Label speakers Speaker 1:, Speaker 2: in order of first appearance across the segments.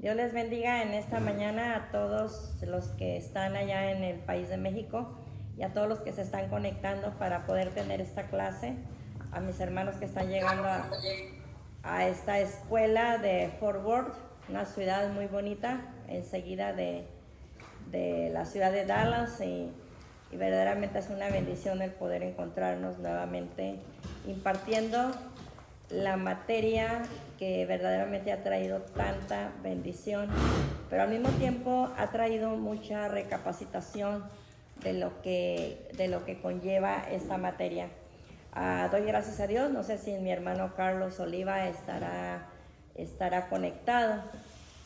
Speaker 1: Dios les bendiga en esta mañana a todos los que están allá en el país de México y a todos los que se están conectando para poder tener esta clase, a mis hermanos que están llegando a esta escuela de Fort Worth, una ciudad muy bonita, enseguida de la ciudad de Dallas, y verdaderamente es una bendición el poder encontrarnos nuevamente impartiendo la materia que verdaderamente ha traído tanta bendición, pero al mismo tiempo ha traído mucha recapacitación de lo que conlleva esta materia. Doy gracias a Dios. No sé si mi hermano Carlos Oliva estará conectado,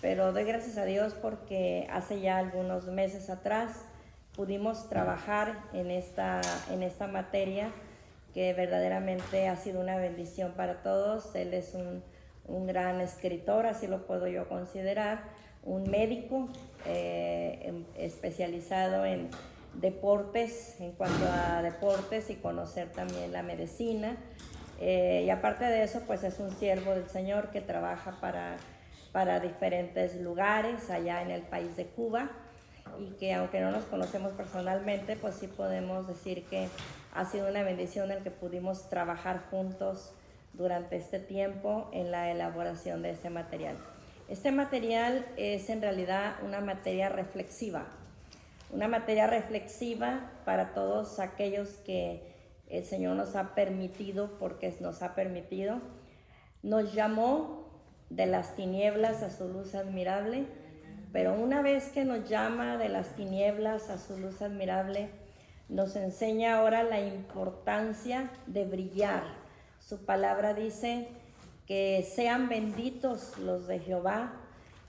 Speaker 1: pero doy gracias a Dios porque hace ya algunos meses atrás pudimos trabajar en esta materia que verdaderamente ha sido una bendición para todos. Él es un gran escritor, así lo puedo yo considerar, un médico especializado en deportes, en cuanto a deportes y conocer también la medicina. Y aparte de eso, pues es un siervo del Señor que trabaja para diferentes lugares allá en el país de Cuba, y que aunque no nos conocemos personalmente, pues sí podemos decir que ha sido una bendición el que pudimos trabajar juntos durante este tiempo en la elaboración de este material. Este material es en realidad una materia reflexiva para todos aquellos que el Señor nos ha permitido, porque nos ha permitido. Nos llamó de las tinieblas a su luz admirable, pero una vez que nos llama de las tinieblas a su luz admirable, nos enseña ahora la importancia de brillar. Su palabra dice que sean benditos los de Jehová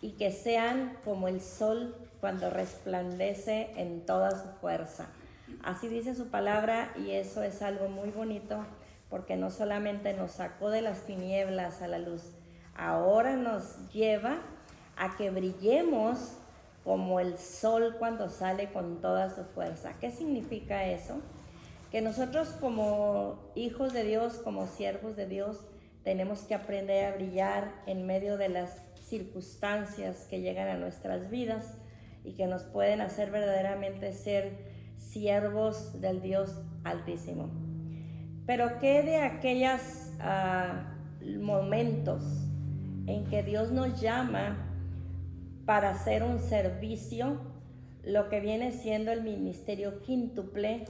Speaker 1: y que sean como el sol cuando resplandece en toda su fuerza. Así dice su palabra, y eso es algo muy bonito, porque no solamente nos sacó de las tinieblas a la luz, ahora nos lleva a que brillemos como el sol cuando sale con toda su fuerza. ¿Qué significa eso? Que nosotros como hijos de Dios, como siervos de Dios, tenemos que aprender a brillar en medio de las circunstancias que llegan a nuestras vidas y que nos pueden hacer verdaderamente ser siervos del Dios Altísimo. Pero ¿qué de aquellos momentos en que Dios nos llama para hacer un servicio, lo que viene siendo el ministerio quíntuple,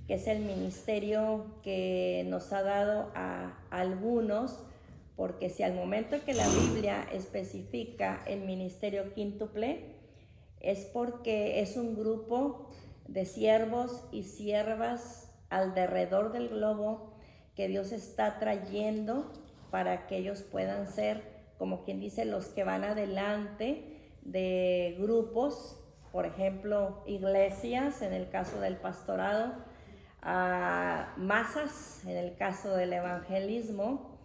Speaker 1: que es el ministerio que nos ha dado a algunos? Porque si al momento que la Biblia especifica el ministerio quíntuple, es porque es un grupo de siervos y siervas alrededor del globo que Dios está trayendo para que ellos puedan ser, como quien dice, los que van adelante de grupos, por ejemplo, iglesias en el caso del pastorado, masas en el caso del evangelismo,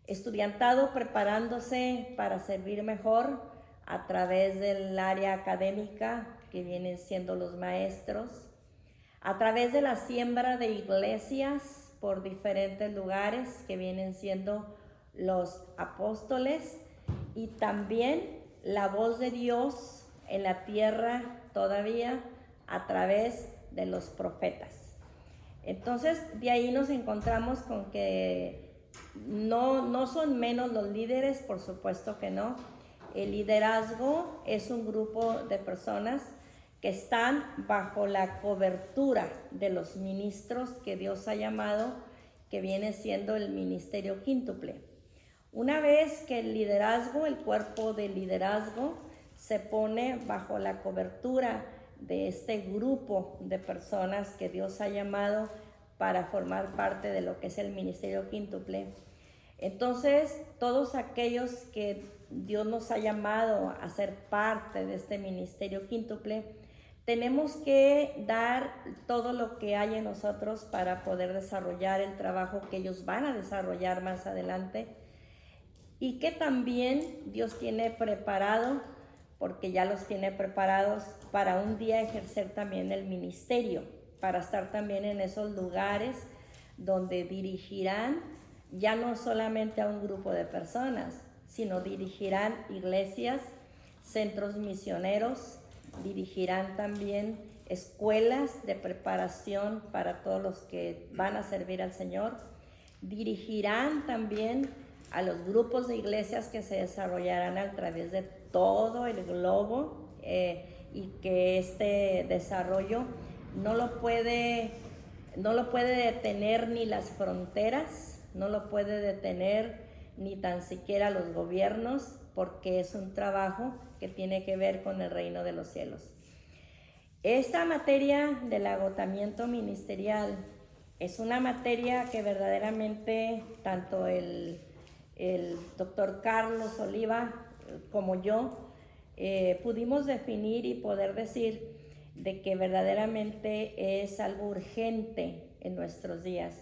Speaker 1: estudiantado preparándose para servir mejor a través del área académica, que vienen siendo los maestros, a través de la siembra de iglesias por diferentes lugares, que vienen siendo los apóstoles, y también la voz de Dios en la tierra todavía a través de los profetas. Entonces de ahí nos encontramos con que no son menos los líderes, por supuesto que no. El liderazgo es un grupo de personas que están bajo la cobertura de los ministros que Dios ha llamado, que viene siendo el ministerio quíntuple. Una vez que el liderazgo, el cuerpo de liderazgo, se pone bajo la cobertura de este grupo de personas que Dios ha llamado para formar parte de lo que es el ministerio quíntuple, entonces todos aquellos que Dios nos ha llamado a ser parte de este ministerio quíntuple, tenemos que dar todo lo que hay en nosotros para poder desarrollar el trabajo que ellos van a desarrollar más adelante, y que también Dios tiene preparado, porque ya los tiene preparados para un día ejercer también el ministerio, para estar también en esos lugares donde dirigirán ya no solamente a un grupo de personas, sino dirigirán iglesias, centros misioneros, dirigirán también escuelas de preparación para todos los que van a servir al Señor, dirigirán también a los grupos de iglesias que se desarrollarán a través de todo el globo, y que este desarrollo no lo puede detener ni las fronteras, no lo puede detener ni tan siquiera los gobiernos, porque es un trabajo que tiene que ver con el reino de los cielos. Esta materia del agotamiento ministerial es una materia que verdaderamente tanto el doctor Carlos Oliva como yo pudimos definir y poder decir de que verdaderamente es algo urgente en nuestros días.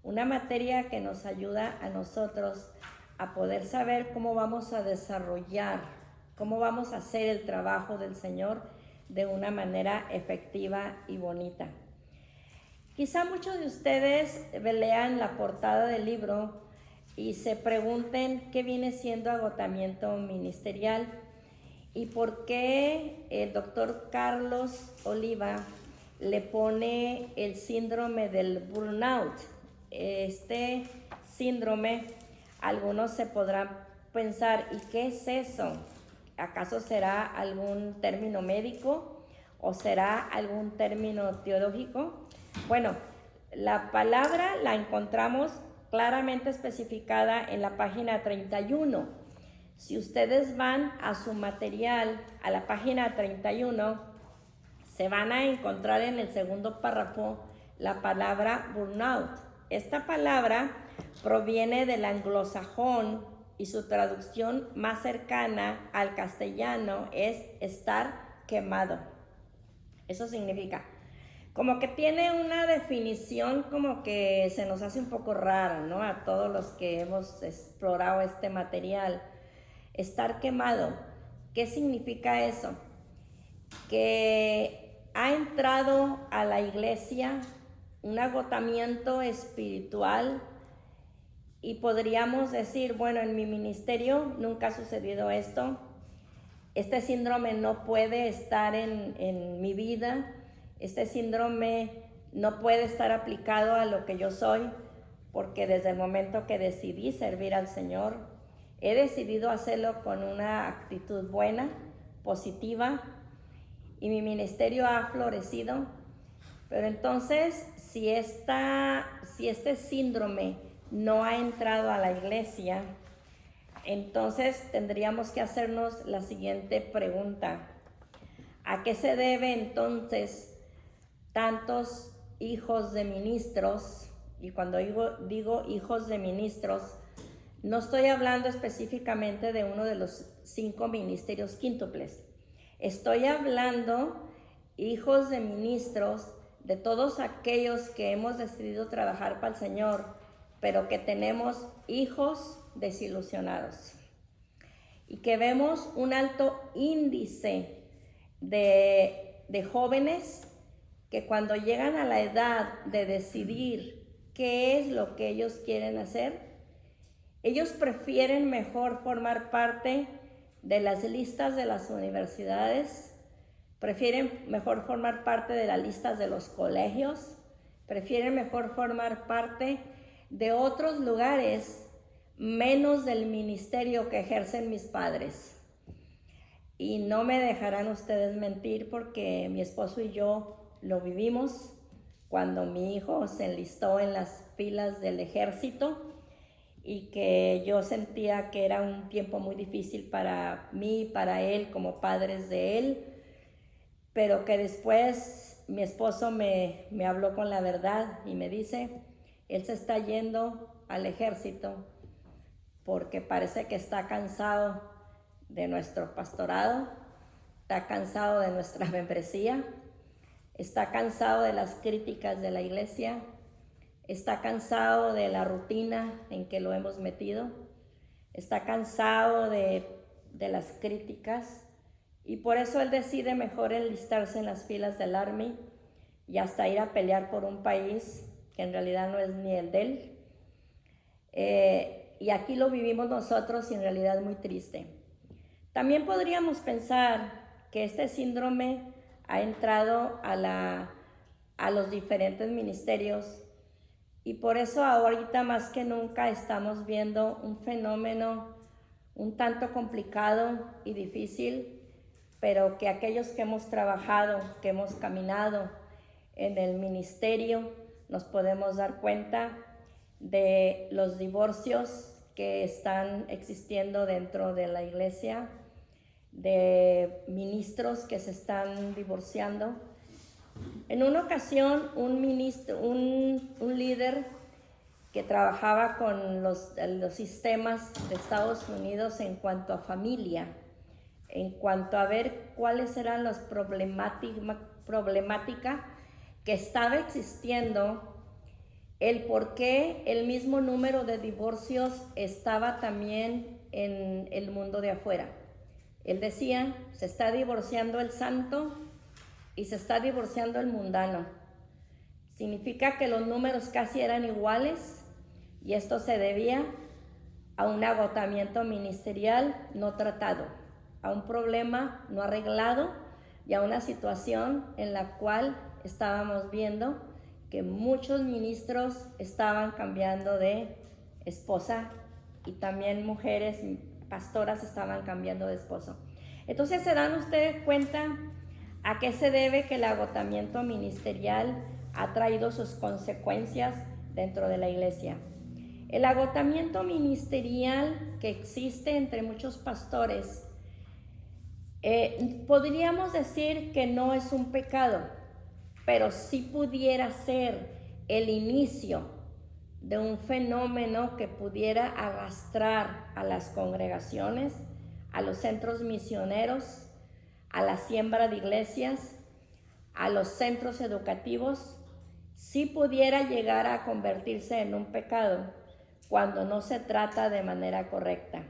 Speaker 1: Una materia que nos ayuda a nosotros a poder saber cómo vamos a desarrollar, cómo vamos a hacer el trabajo del Señor de una manera efectiva y bonita. Quizá muchos de ustedes lean la portada del libro y se pregunten qué viene siendo agotamiento ministerial y por qué el doctor Carlos Oliva le pone el síndrome del burnout. Este síndrome, algunos se podrán pensar, ¿y qué es eso? ¿Acaso será algún término médico o será algún término teológico? Bueno, la palabra la encontramos claramente especificada en la página 31. Si ustedes van a su material, a la página 31, se van a encontrar en el segundo párrafo la palabra burnout. Esta palabra proviene del anglosajón y su traducción más cercana al castellano es estar quemado. Eso significa, como que tiene una definición como que se nos hace un poco rara, ¿no? A todos los que hemos explorado este material. Estar quemado, ¿qué significa eso? Que ha entrado a la iglesia un agotamiento espiritual y podríamos decir, bueno, en mi ministerio nunca ha sucedido esto, este síndrome no puede estar en mi vida, este síndrome no puede estar aplicado a lo que yo soy, porque desde el momento que decidí servir al Señor, he decidido hacerlo con una actitud buena, positiva, y mi ministerio ha florecido. Pero entonces, si este síndrome no ha entrado a la iglesia, entonces tendríamos que hacernos la siguiente pregunta. ¿A qué se debe entonces tantos hijos de ministros? Y cuando digo hijos de ministros, no estoy hablando específicamente de uno de los 5 ministerios quíntuples. Estoy hablando hijos de ministros, de todos aquellos que hemos decidido trabajar para el Señor, pero que tenemos hijos desilusionados y que vemos un alto índice de jóvenes que cuando llegan a la edad de decidir qué es lo que ellos quieren hacer, ellos prefieren mejor formar parte de las listas de las universidades, prefieren mejor formar parte de las listas de los colegios, prefieren mejor formar parte de otros lugares menos del ministerio que ejercen mis padres. Y no me dejarán ustedes mentir porque mi esposo y yo lo vivimos cuando mi hijo se enlistó en las filas del ejército y que yo sentía que era un tiempo muy difícil para mí y para él como padres de él, pero que después mi esposo me habló con la verdad y me dice, él se está yendo al ejército porque parece que está cansado de nuestro pastorado, está cansado de nuestra membresía, está cansado de las críticas de la iglesia, está cansado de la rutina en que lo hemos metido, está cansado de las críticas y por eso él decide mejor enlistarse en las filas del Army y hasta ir a pelear por un país que en realidad no es ni el de él. Y aquí lo vivimos nosotros y en realidad es muy triste. También podríamos pensar que este síndrome ha entrado a los diferentes ministerios y por eso ahorita más que nunca estamos viendo un fenómeno un tanto complicado y difícil, pero que aquellos que hemos trabajado, que hemos caminado en el ministerio, nos podemos dar cuenta de los divorcios que están existiendo dentro de la iglesia, de ministros que se están divorciando. En una ocasión, un líder que trabajaba con los sistemas de Estados Unidos en cuanto a familia, en cuanto a ver cuáles eran las problemáticas que estaba existiendo, el por qué el mismo número de divorcios estaba también en el mundo de afuera. Él decía, se está divorciando el santo y se está divorciando el mundano. Significa que los números casi eran iguales y esto se debía a un agotamiento ministerial no tratado, a un problema no arreglado y a una situación en la cual estábamos viendo que muchos ministros estaban cambiando de esposa y también mujeres pastoras estaban cambiando de esposo. Entonces se dan ustedes cuenta a qué se debe que el agotamiento ministerial ha traído sus consecuencias dentro de la iglesia. El agotamiento ministerial que existe entre muchos pastores, podríamos decir que no es un pecado, pero sí pudiera ser el inicio de un fenómeno que pudiera arrastrar a las congregaciones, a los centros misioneros, a la siembra de iglesias, a los centros educativos, sí pudiera llegar a convertirse en un pecado cuando no se trata de manera correcta.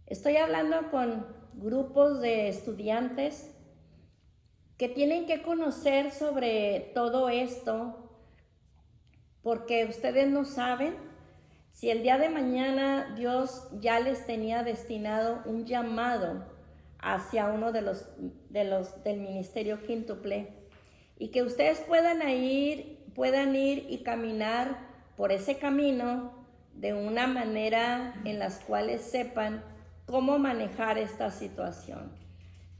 Speaker 1: Estoy hablando con grupos de estudiantes que tienen que conocer sobre todo esto, porque ustedes no saben si el día de mañana Dios ya les tenía destinado un llamado hacia uno de los del ministerio quíntuple, y que ustedes puedan ir y caminar por ese camino de una manera en las cuales sepan cómo manejar esta situación,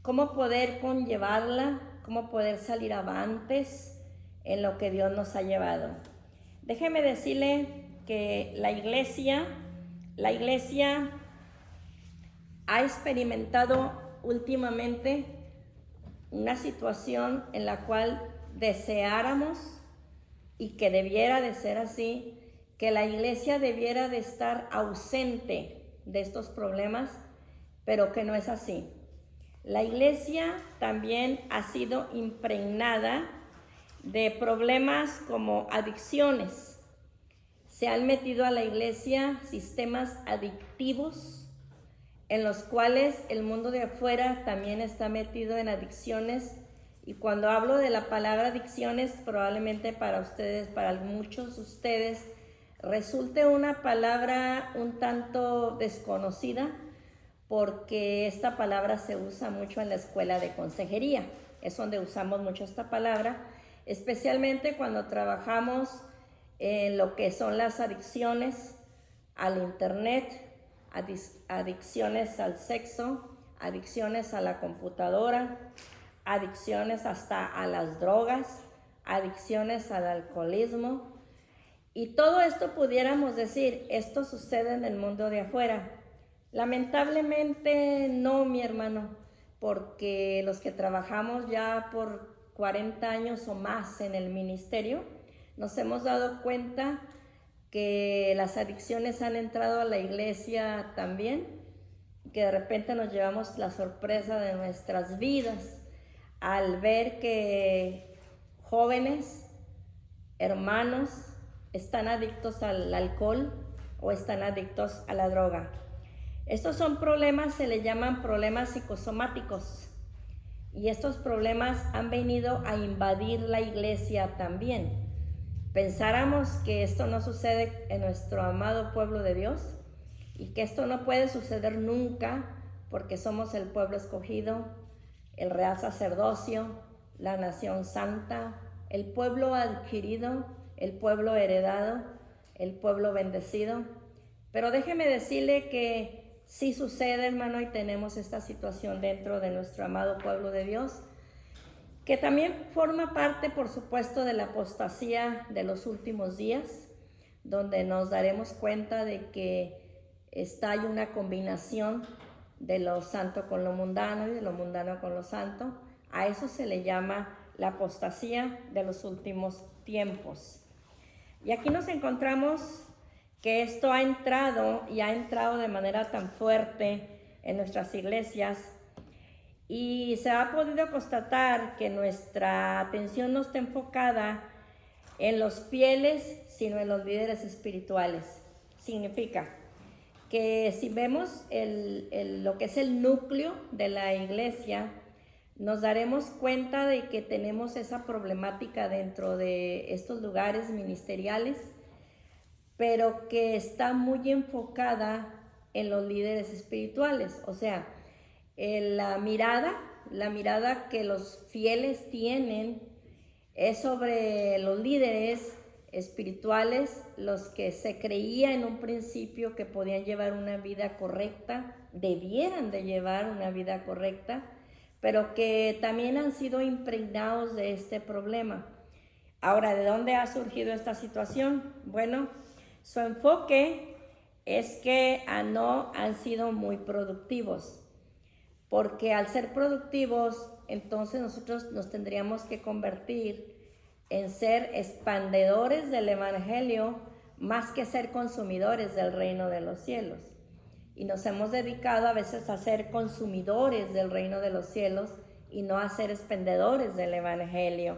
Speaker 1: cómo poder conllevarla, cómo poder salir avantes en lo que Dios nos ha llevado. Déjeme decirle que la iglesia ha experimentado últimamente una situación en la cual deseáramos, y que debiera de ser así, que la iglesia debiera de estar ausente de estos problemas, pero que no es así. La iglesia también ha sido impregnada de problemas como adicciones. Se han metido a la iglesia sistemas adictivos en los cuales el mundo de afuera también está metido en adicciones. Y cuando hablo de la palabra adicciones, probablemente para ustedes, para muchos de ustedes, resulte una palabra un tanto desconocida, porque esta palabra se usa mucho en la escuela de consejería. Es donde usamos mucho esta palabra, especialmente cuando trabajamos en lo que son las adicciones al internet, adicciones al sexo, adicciones a la computadora, adicciones hasta a las drogas, adicciones al alcoholismo. Y todo esto pudiéramos decir, esto sucede en el mundo de afuera. Lamentablemente no, mi hermano, porque los que trabajamos ya por 40 años o más en el ministerio, nos hemos dado cuenta que las adicciones han entrado a la iglesia también, que de repente nos llevamos la sorpresa de nuestras vidas al ver que jóvenes, hermanos, están adictos al alcohol o están adictos a la droga. Estos son problemas, se le llaman problemas psicosomáticos, y estos problemas han venido a invadir la iglesia también. Pensáramos que esto no sucede en nuestro amado pueblo de Dios y que esto no puede suceder nunca porque somos el pueblo escogido, el real sacerdocio, la nación santa, el pueblo adquirido, el pueblo heredado, el pueblo bendecido. Pero déjeme decirle que sí sucede, hermano, y tenemos esta situación dentro de nuestro amado pueblo de Dios, que también forma parte, por supuesto, de la apostasía de los últimos días, donde nos daremos cuenta de que hay una combinación de lo santo con lo mundano y de lo mundano con lo santo. A eso se le llama la apostasía de los últimos tiempos. Y aquí nos encontramos que esto ha entrado de manera tan fuerte en nuestras iglesias, y se ha podido constatar que nuestra atención no está enfocada en los fieles, sino en los líderes espirituales. Significa que si vemos lo que es el núcleo de la iglesia, nos daremos cuenta de que tenemos esa problemática dentro de estos lugares ministeriales, pero que está muy enfocada en los líderes espirituales. O sea, la mirada que los fieles tienen es sobre los líderes espirituales, los que se creía en un principio que podían llevar una vida correcta, debieran de llevar una vida correcta, pero que también han sido impregnados de este problema. Ahora, ¿de dónde ha surgido esta situación? Bueno, su enfoque es que no han sido muy productivos, porque al ser productivos, entonces nosotros nos tendríamos que convertir en ser expandedores del evangelio más que ser consumidores del reino de los cielos. Y nos hemos dedicado a veces a ser consumidores del reino de los cielos y no a ser expendedores del evangelio.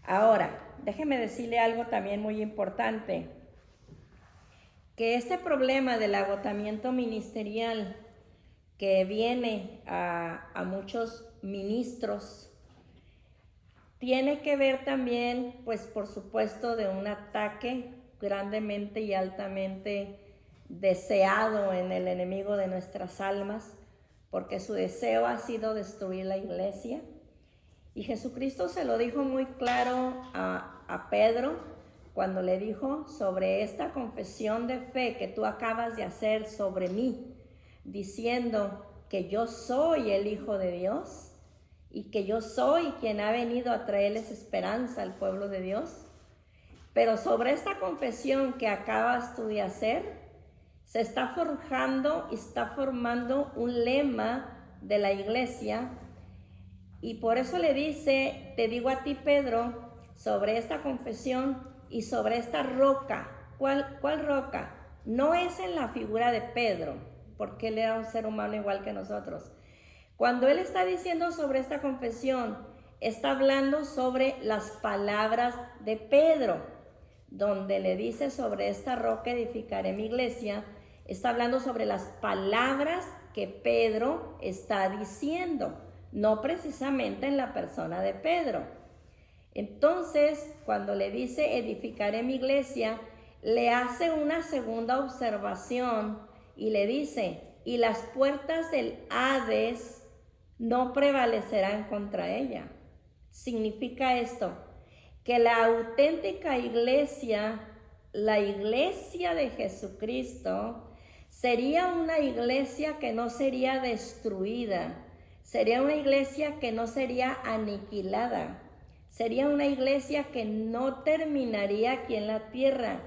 Speaker 1: Ahora, déjeme decirle algo también muy importante, que este problema del agotamiento ministerial que viene a muchos ministros tiene que ver también, pues por supuesto, de un ataque grandemente y altamente deseado en el enemigo de nuestras almas, porque su deseo ha sido destruir la iglesia. Y Jesucristo se lo dijo muy claro a Pedro cuando le dijo: sobre esta confesión de fe que tú acabas de hacer sobre mí, diciendo que yo soy el Hijo de Dios y que yo soy quien ha venido a traerles esperanza al pueblo de Dios. Pero sobre esta confesión que acabas tú de hacer, se está forjando y está formando un lema de la iglesia. Y por eso le dice: te digo a ti, Pedro, sobre esta confesión y sobre esta roca. ¿Cuál roca? No es en la figura de Pedro, porque él era un ser humano igual que nosotros. Cuando él está diciendo sobre esta confesión, está hablando sobre las palabras de Pedro, donde le dice: sobre esta roca edificaré mi iglesia. Está hablando sobre las palabras que Pedro está diciendo, no precisamente en la persona de Pedro. Entonces, cuando le dice edificaré mi iglesia, le hace una segunda observación y le dice: y las puertas del Hades no prevalecerán contra ella. Significa esto, que la auténtica iglesia, la iglesia de Jesucristo, sería una iglesia que no sería destruida, sería una iglesia que no sería aniquilada, sería una iglesia que no terminaría aquí en la tierra,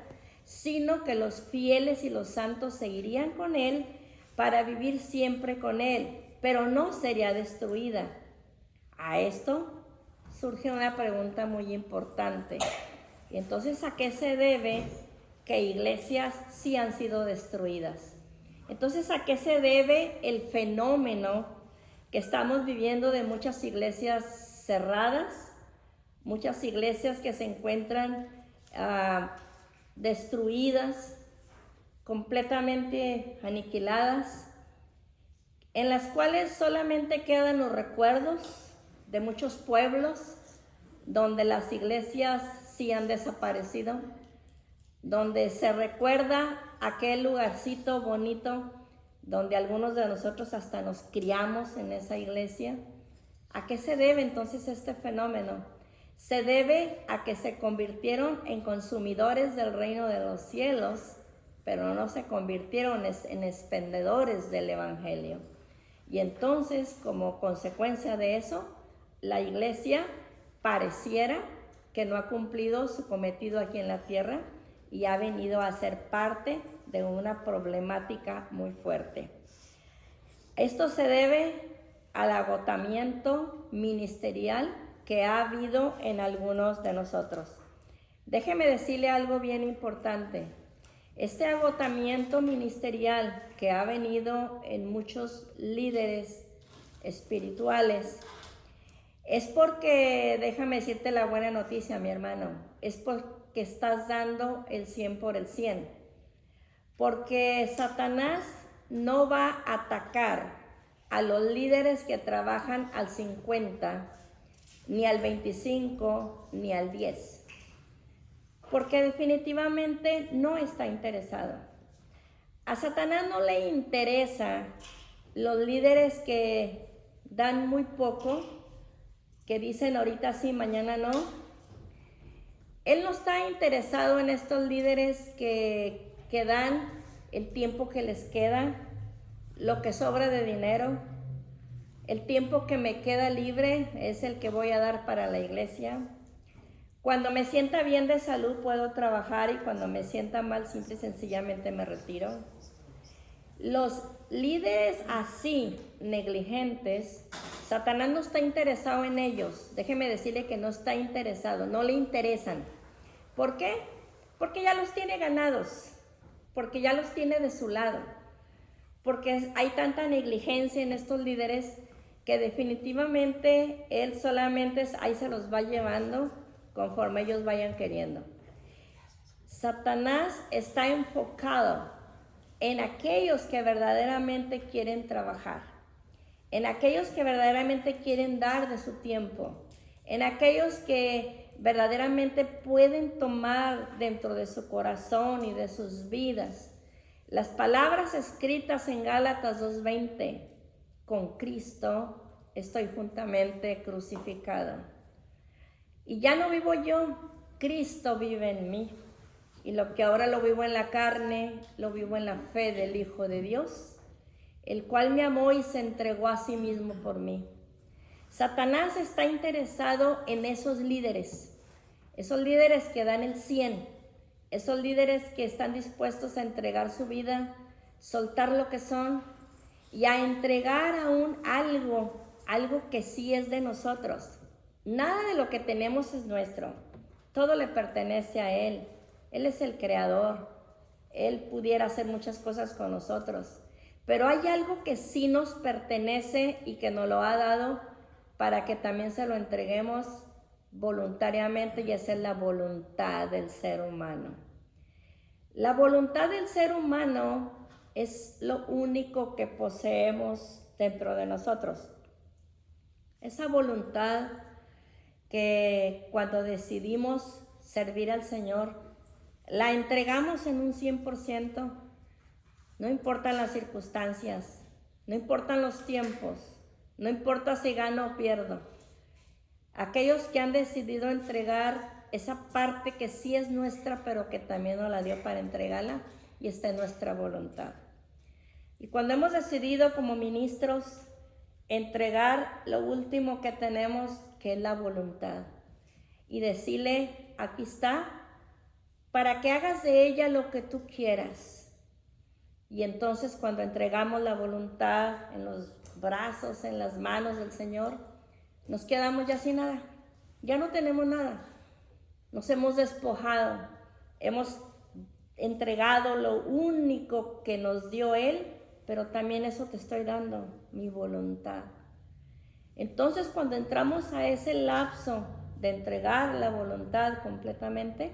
Speaker 1: sino que los fieles y los santos seguirían con él para vivir siempre con él, pero no sería destruida. A esto surge una pregunta muy importante. Y entonces, ¿a qué se debe que iglesias sí han sido destruidas? Entonces, ¿a qué se debe el fenómeno que estamos viviendo de muchas iglesias cerradas, muchas iglesias que se encuentran destruidas, completamente aniquiladas, en las cuales solamente quedan los recuerdos de muchos pueblos donde las iglesias sí han desaparecido, donde se recuerda aquel lugarcito bonito donde algunos de nosotros hasta nos criamos en esa iglesia. ¿A qué se debe entonces este fenómeno? Se debe a que se convirtieron en consumidores del reino de los cielos, pero no se convirtieron en expendedores del evangelio. Y entonces, como consecuencia de eso, la iglesia pareciera que no ha cumplido su cometido aquí en la tierra y ha venido a ser parte de una problemática muy fuerte. Esto se debe al agotamiento ministerial que ha habido en algunos de nosotros. Déjeme decirle algo bien importante. Este agotamiento ministerial que ha venido en muchos líderes espirituales es porque, déjame decirte la buena noticia, mi hermano, es porque estás dando el 100 por el 100. Porque Satanás no va a atacar a los líderes que trabajan al 50, ni al 25, ni al 10. Porque definitivamente no está interesado. A Satanás no le interesa los líderes que dan muy poco, que dicen ahorita sí, mañana no. Él no está interesado en estos líderes que dan el tiempo que les queda, lo que sobra de dinero. El tiempo que me queda libre es el que voy a dar para la iglesia. Cuando me sienta bien de salud puedo trabajar y cuando me sienta mal simple y sencillamente me retiro. Los líderes así, negligentes, Satanás no está interesado en ellos. Déjeme decirle que no está interesado, no le interesan. ¿Por qué? Porque ya los tiene ganados, porque ya los tiene de su lado, porque hay tanta negligencia en estos líderes que definitivamente él solamente ahí se los va llevando conforme ellos vayan queriendo. Satanás está enfocado en aquellos que verdaderamente quieren trabajar, en aquellos que verdaderamente quieren dar de su tiempo, en aquellos que verdaderamente pueden tomar dentro de su corazón y de sus vidas las palabras escritas en Gálatas 2:20, con Cristo estoy juntamente crucificado. Y ya no vivo yo, Cristo vive en mí. Y lo que ahora lo vivo en la carne, lo vivo en la fe del Hijo de Dios, el cual me amó y se entregó a sí mismo por mí. Satanás está interesado en esos líderes que dan el 100, esos líderes que están dispuestos a entregar su vida, soltar lo que son y a entregar aún algo que sí es de nosotros. Nada de lo que tenemos es nuestro, todo le pertenece a Él. Él es el creador, Él pudiera hacer muchas cosas con nosotros, pero hay algo que sí nos pertenece y que nos lo ha dado para que también se lo entreguemos voluntariamente, y esa es la voluntad del ser humano. La voluntad del ser humano es lo único que poseemos dentro de nosotros. Esa voluntad que cuando decidimos servir al Señor, la entregamos en un 100%, no importan las circunstancias, no importan los tiempos, no importa si gano o pierdo. Aquellos que han decidido entregar esa parte que sí es nuestra, pero que también nos la dio para entregarla, y está en nuestra voluntad. Y cuando hemos decidido como ministros entregar lo último que tenemos, que es la voluntad, y decirle, aquí está, para que hagas de ella lo que tú quieras. Y entonces cuando entregamos la voluntad en los brazos, en las manos del Señor, nos quedamos ya sin nada, ya no tenemos nada. Nos hemos despojado, hemos entregado lo único que nos dio Él, pero también eso te estoy dando, mi voluntad. Entonces cuando entramos a ese lapso de entregar la voluntad completamente,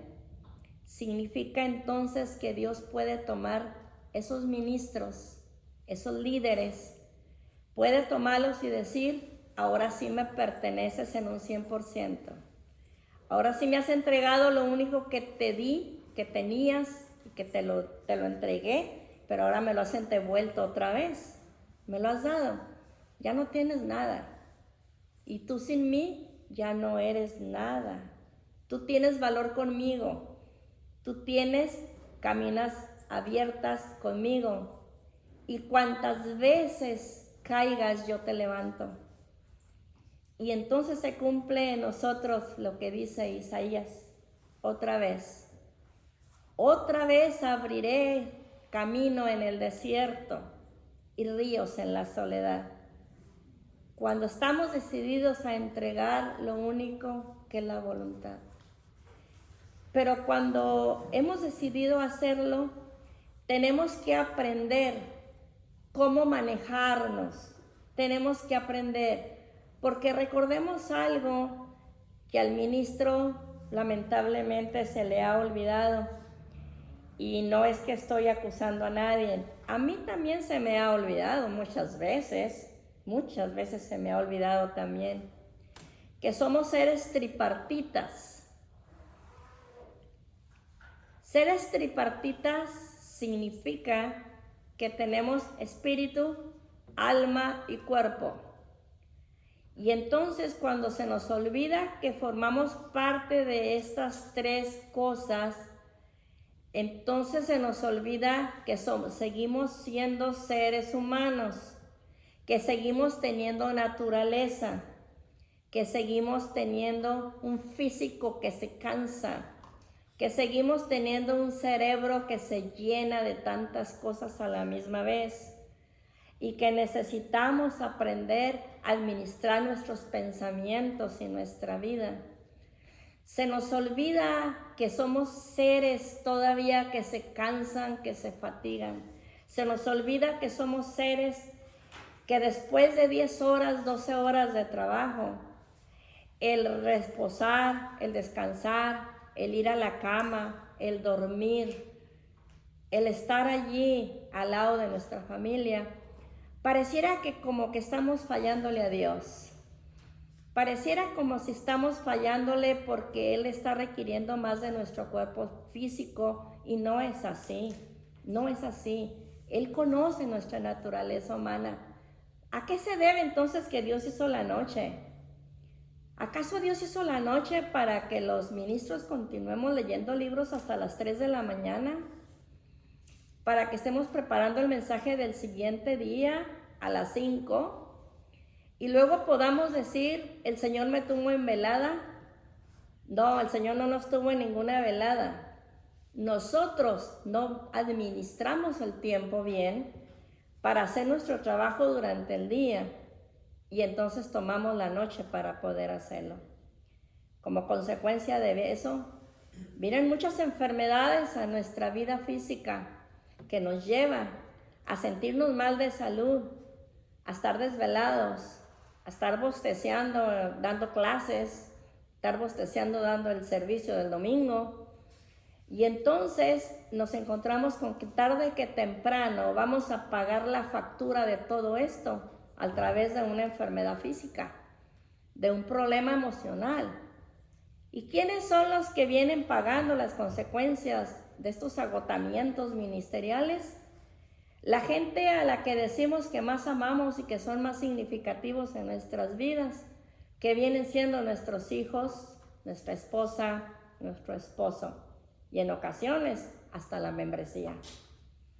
Speaker 1: significa entonces que Dios puede tomar esos ministros, esos líderes, puede tomarlos y decir, ahora sí me perteneces en un 100%. Ahora sí me has entregado lo único que te di, que tenías, y que te lo entregué, pero ahora me lo has devuelto otra vez. Me lo has dado. Ya no tienes nada. Y tú sin mí ya no eres nada. Tú tienes valor conmigo. Tú tienes caminas abiertas conmigo. Y cuantas veces caigas, yo te levanto. Y entonces se cumple en nosotros lo que dice Isaías. Otra vez abriré camino en el desierto y ríos en la soledad. Cuando estamos decididos a entregar lo único que es la voluntad. Pero cuando hemos decidido hacerlo, tenemos que aprender cómo manejarnos. Tenemos que aprender, porque recordemos algo que al ministro lamentablemente se le ha olvidado. Y no es que estoy acusando a nadie. A mí también se me ha olvidado muchas veces se me ha olvidado también, que somos seres tripartitas. Seres tripartitas significa que tenemos espíritu, alma y cuerpo. Y entonces cuando se nos olvida que formamos parte de estas tres cosas, entonces se nos olvida que seguimos siendo seres humanos, que seguimos teniendo naturaleza, que seguimos teniendo un físico que se cansa, que seguimos teniendo un cerebro que se llena de tantas cosas a la misma vez y que necesitamos aprender a administrar nuestros pensamientos y nuestra vida. Se nos olvida que somos seres todavía que se cansan, que se fatigan. Se nos olvida que somos seres que después de 10 horas, 12 horas de trabajo, el reposar, el descansar, el ir a la cama, el dormir, el estar allí al lado de nuestra familia, pareciera que como que estamos fallándole a Dios. Pareciera como si estamos fallándole porque Él está requiriendo más de nuestro cuerpo físico y no es así, no es así. Él conoce nuestra naturaleza humana. ¿A qué se debe entonces que Dios hizo la noche? ¿Acaso Dios hizo la noche para que los ministros continuemos leyendo libros hasta las 3 de la mañana? ¿Para que estemos preparando el mensaje del siguiente día a las 5? Y luego podamos decir, el Señor me tuvo en velada. No, el Señor no nos tuvo en ninguna velada. Nosotros no administramos el tiempo bien para hacer nuestro trabajo durante el día y entonces tomamos la noche para poder hacerlo. Como consecuencia de eso, vienen muchas enfermedades a nuestra vida física que nos llevan a sentirnos mal de salud, a estar desvelados, a estar bosteceando, dando clases, estar bosteceando, dando el servicio del domingo. Y entonces nos encontramos con que tarde que temprano vamos a pagar la factura de todo esto a través de una enfermedad física, de un problema emocional. ¿Y quiénes son los que vienen pagando las consecuencias de estos agotamientos ministeriales? La gente a la que decimos que más amamos y que son más significativos en nuestras vidas, que vienen siendo nuestros hijos, nuestra esposa, nuestro esposo. Y en ocasiones hasta la membresía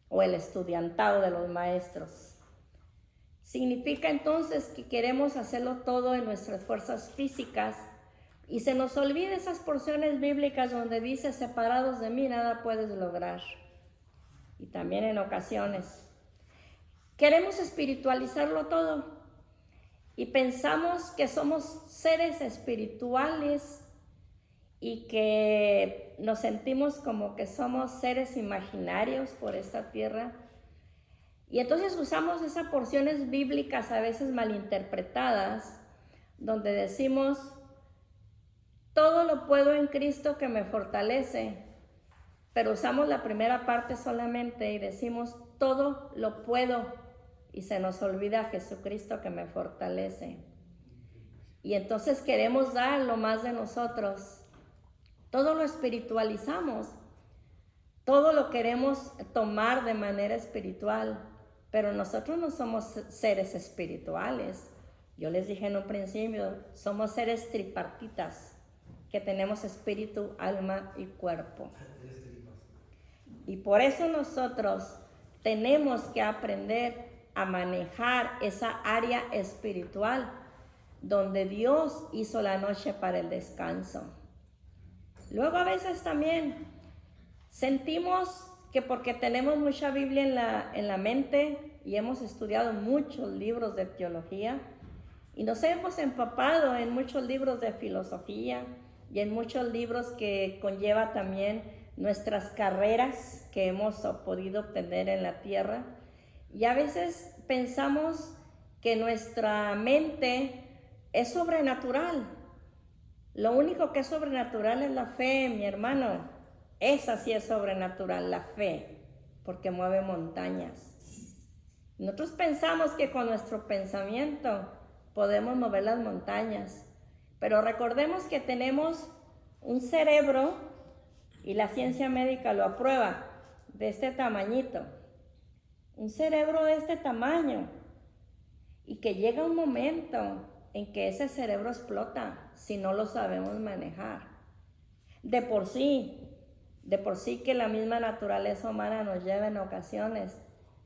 Speaker 1: o el estudiantado de los maestros. Significa entonces que queremos hacerlo todo en nuestras fuerzas físicas y se nos olvida esas porciones bíblicas donde dice, separados de mí nada puedes lograr. Y también en ocasiones queremos espiritualizarlo todo y pensamos que somos seres espirituales y que nos sentimos como que somos seres imaginarios por esta tierra. Y entonces usamos esas porciones bíblicas a veces malinterpretadas, donde decimos, todo lo puedo en Cristo que me fortalece, pero usamos la primera parte solamente y decimos, todo lo puedo, y se nos olvida Jesucristo que me fortalece. Y entonces queremos dar lo más de nosotros. Todo lo espiritualizamos, todo lo queremos tomar de manera espiritual, pero nosotros no somos seres espirituales. Yo les dije en un principio, somos seres tripartitas, que tenemos espíritu, alma y cuerpo. Y por eso nosotros tenemos que aprender a manejar esa área espiritual donde Dios hizo la noche para el descanso. Luego a veces también sentimos que porque tenemos mucha Biblia en la mente y hemos estudiado muchos libros de teología y nos hemos empapado en muchos libros de filosofía y en muchos libros que conlleva también nuestras carreras que hemos podido obtener en la tierra, y a veces pensamos que nuestra mente es sobrenatural. Lo único que es sobrenatural es la fe, mi hermano. Esa sí es sobrenatural, la fe, porque mueve montañas. Nosotros pensamos que con nuestro pensamiento podemos mover las montañas, pero recordemos que tenemos un cerebro, y la ciencia médica lo aprueba, de este tamañito. Un cerebro de este tamaño, y que llega un momento en que ese cerebro explota si no lo sabemos manejar. De por sí que la misma naturaleza humana nos lleva en ocasiones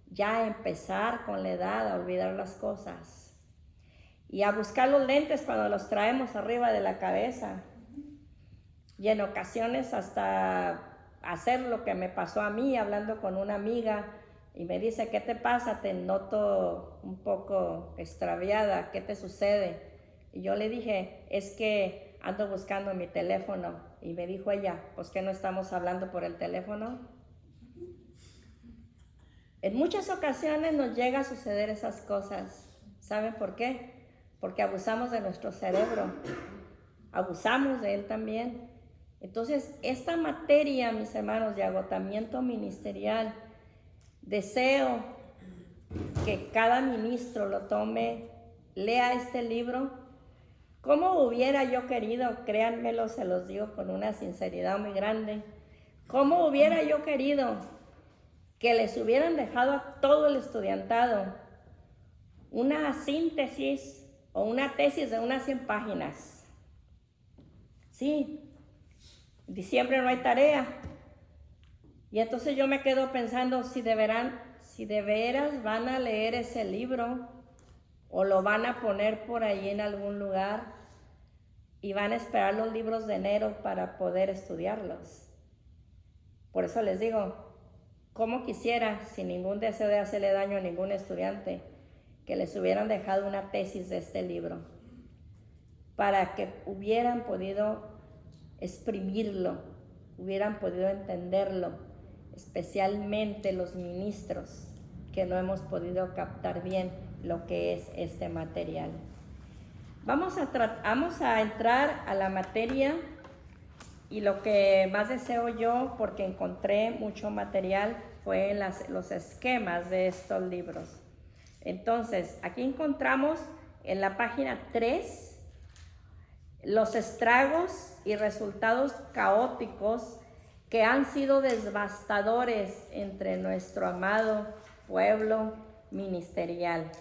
Speaker 1: ya a empezar con la edad a olvidar las cosas y a buscar los lentes cuando los traemos arriba de la cabeza, y en ocasiones hasta hacer lo que me pasó a mí hablando con una amiga y me dice, ¿qué te pasa? Te noto un poco extraviada, ¿qué te sucede? Y yo le dije, es que ando buscando mi teléfono. Y me dijo ella, pues que no estamos hablando por el teléfono. En muchas ocasiones nos llega a suceder esas cosas. ¿Saben por qué? Porque abusamos de nuestro cerebro, abusamos de él también. Entonces, esta materia, mis hermanos, de agotamiento ministerial, deseo que cada ministro lo tome, lea este libro. ¿Cómo hubiera yo querido, créanmelo, se los digo con una sinceridad muy grande, cómo hubiera yo querido que les hubieran dejado a todo el estudiantado una síntesis o una tesis de unas 100 páginas? Sí, en diciembre no hay tarea. Y entonces yo me quedo pensando si de veras van a leer ese libro o lo van a poner por ahí en algún lugar y van a esperar los libros de enero para poder estudiarlos. Por eso les digo, cómo quisiera, sin ningún deseo de hacerle daño a ningún estudiante, que les hubieran dejado una tesis de este libro para que hubieran podido exprimirlo, hubieran podido entenderlo, especialmente los ministros que no hemos podido captar bien lo que es este material. Vamos a entrar a la materia, y lo que más deseo yo, porque encontré mucho material, fue los esquemas de estos libros. Entonces, aquí encontramos en la página 3 los estragos y resultados caóticos que han sido devastadores entre nuestro amado pueblo ministerial.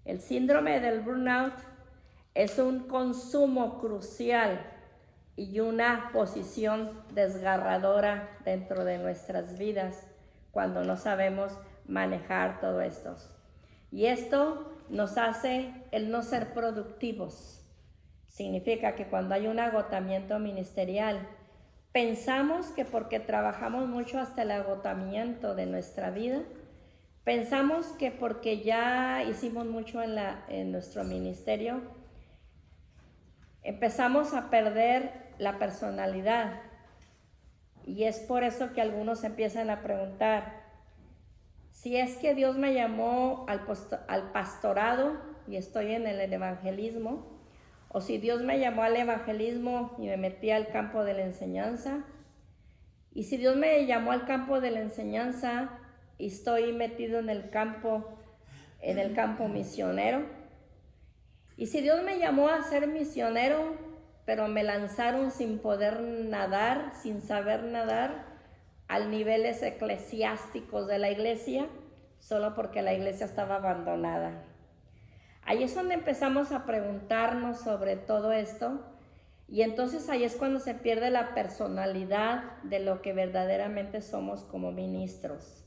Speaker 1: El síndrome del burnout es un consumo crucial y una posición desgarradora dentro de nuestras vidas cuando no sabemos manejar todo esto. Y esto nos hace el no ser productivos. Significa que cuando hay un agotamiento ministerial, pensamos que porque trabajamos mucho hasta el agotamiento de nuestra vida, pensamos que porque ya hicimos mucho en nuestro ministerio, empezamos a perder la personalidad. Y es por eso que algunos empiezan a preguntar, si es que Dios me llamó al pastorado y estoy en el evangelismo, o si Dios me llamó al evangelismo y me metí al campo de la enseñanza, y si Dios me llamó al campo de la enseñanza y estoy metido en el campo misionero, y si Dios me llamó a ser misionero, pero me lanzaron sin poder nadar, sin saber nadar, al niveles eclesiásticos de la iglesia, solo porque la iglesia estaba abandonada. Ahí es donde empezamos a preguntarnos sobre todo esto, y entonces ahí es cuando se pierde la personalidad de lo que verdaderamente somos como ministros.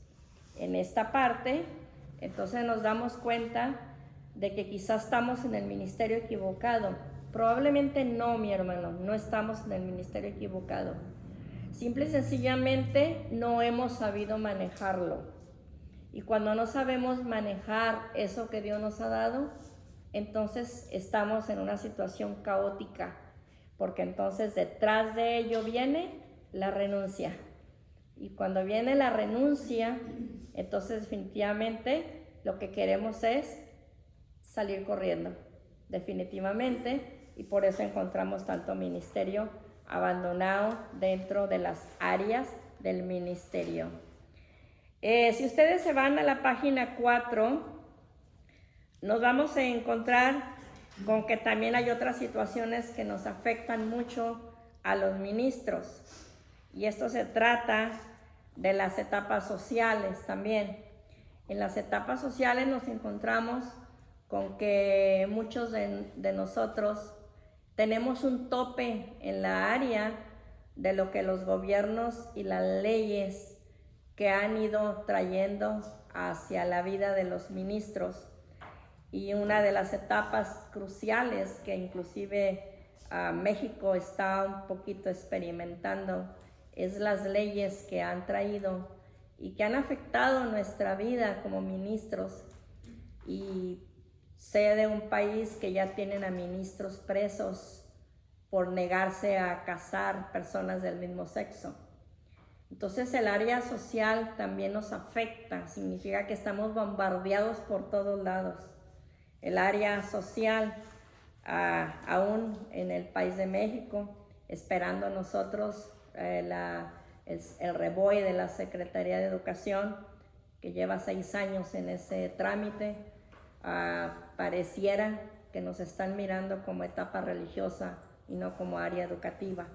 Speaker 1: En esta parte, entonces nos damos cuenta de que quizás estamos en el ministerio equivocado. Probablemente no, mi hermano, no estamos en el ministerio equivocado. Simple y sencillamente no hemos sabido manejarlo. Y cuando no sabemos manejar eso que Dios nos ha dado, entonces estamos en una situación caótica, porque entonces detrás de ello viene la renuncia. Y cuando viene la renuncia, entonces definitivamente lo que queremos es salir corriendo, definitivamente, y por eso encontramos tanto ministerio abandonado dentro de las áreas del ministerio. Si ustedes se van a la página 4, nos vamos a encontrar con que también hay otras situaciones que nos afectan mucho a los ministros, y esto se trata de las etapas sociales también. En las etapas sociales nos encontramos con que muchos de nosotros tenemos un tope en la área de lo que los gobiernos y las leyes que han ido trayendo hacia la vida de los ministros. Y una de las etapas cruciales que inclusive México está un poquito experimentando es las leyes que han traído y que han afectado nuestra vida como ministros. Y sé de un país que ya tienen a ministros presos por negarse a casar personas del mismo sexo. Entonces el área social también nos afecta, significa que estamos bombardeados por todos lados. El área social, aún en el país de México, esperando nosotros el REBOE de la Secretaría de Educación, que lleva 6 años en ese trámite. Pareciera que nos están mirando como etapa religiosa y no como área educativa.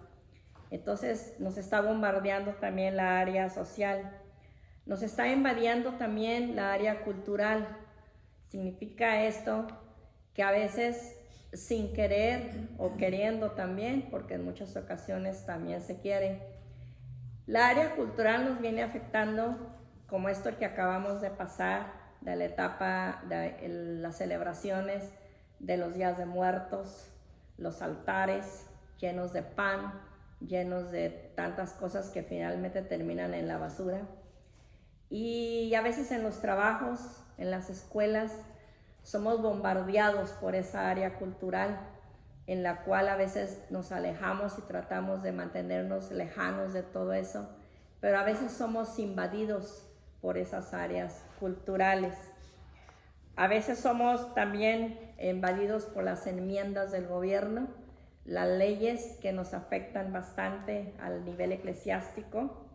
Speaker 1: Entonces nos está bombardeando también la área social, nos está invadiendo también la área cultural. Significa esto que a veces sin querer o queriendo también, porque en muchas ocasiones también se quiere, la área cultural nos viene afectando, como esto que acabamos de pasar, de la etapa de las celebraciones de los días de muertos, los altares llenos de pan, llenos de tantas cosas que finalmente terminan en la basura. Y a veces en los trabajos, en las escuelas, somos bombardeados por esa área cultural en la cual a veces nos alejamos y tratamos de mantenernos lejanos de todo eso, pero a veces somos invadidos por esas áreas culturales. A veces somos también invadidos por las enmiendas del gobierno, las leyes que nos afectan bastante al nivel eclesiástico.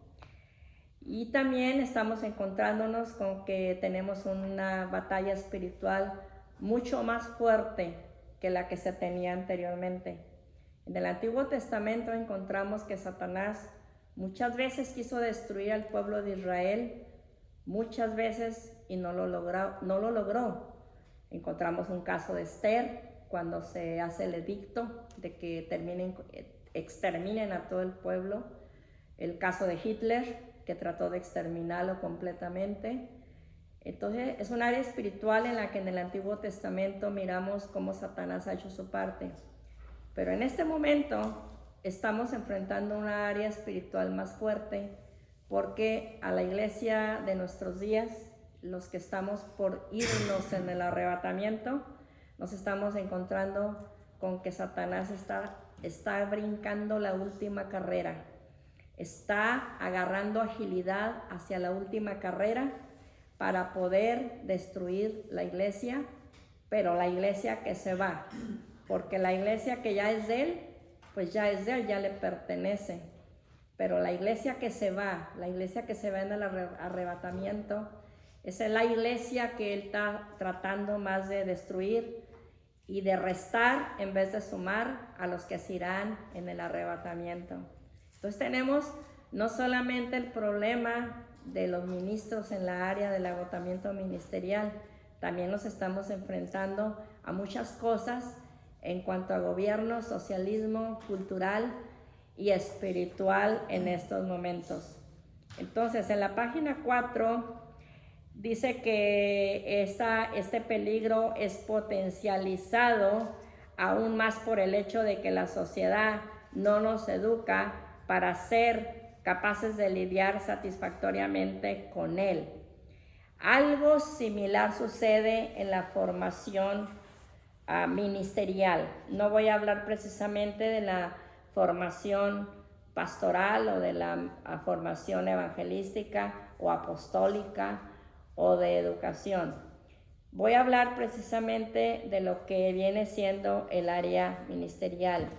Speaker 1: Y también estamos encontrándonos con que tenemos una batalla espiritual mucho más fuerte que la que se tenía anteriormente. En el Antiguo Testamento encontramos que Satanás muchas veces quiso destruir al pueblo de Israel, muchas veces, y no lo logró. Encontramos un caso de Esther, cuando se hace el edicto de que exterminen a todo el pueblo. El caso de Hitler, que trató de exterminarlo completamente. Entonces es un área espiritual en la que en el Antiguo Testamento miramos cómo Satanás ha hecho su parte. Pero en este momento estamos enfrentando una área espiritual más fuerte, porque a la iglesia de nuestros días, los que estamos por irnos en el arrebatamiento, nos estamos encontrando con que Satanás está brincando la última carrera. Está agarrando agilidad hacia la última carrera para poder destruir la iglesia, pero la iglesia que se va, porque la iglesia que ya es de él, pues ya es de él, ya le pertenece. Pero la iglesia que se va, la iglesia que se va en el arrebatamiento, esa es la iglesia que él está tratando más de destruir y de restar en vez de sumar a los que se irán en el arrebatamiento. Entonces tenemos no solamente el problema de los ministros en la área del agotamiento ministerial, también nos estamos enfrentando a muchas cosas en cuanto a gobierno, socialismo, cultural y espiritual en estos momentos. Entonces, en la página 4 dice que este peligro es potencializado aún más por el hecho de que la sociedad no nos educa para ser capaces de lidiar satisfactoriamente con él. Algo similar sucede en la formación ministerial. No voy a hablar precisamente de la formación pastoral o de la formación evangelística o apostólica o de educación. Voy a hablar precisamente de lo que viene siendo el área ministerial.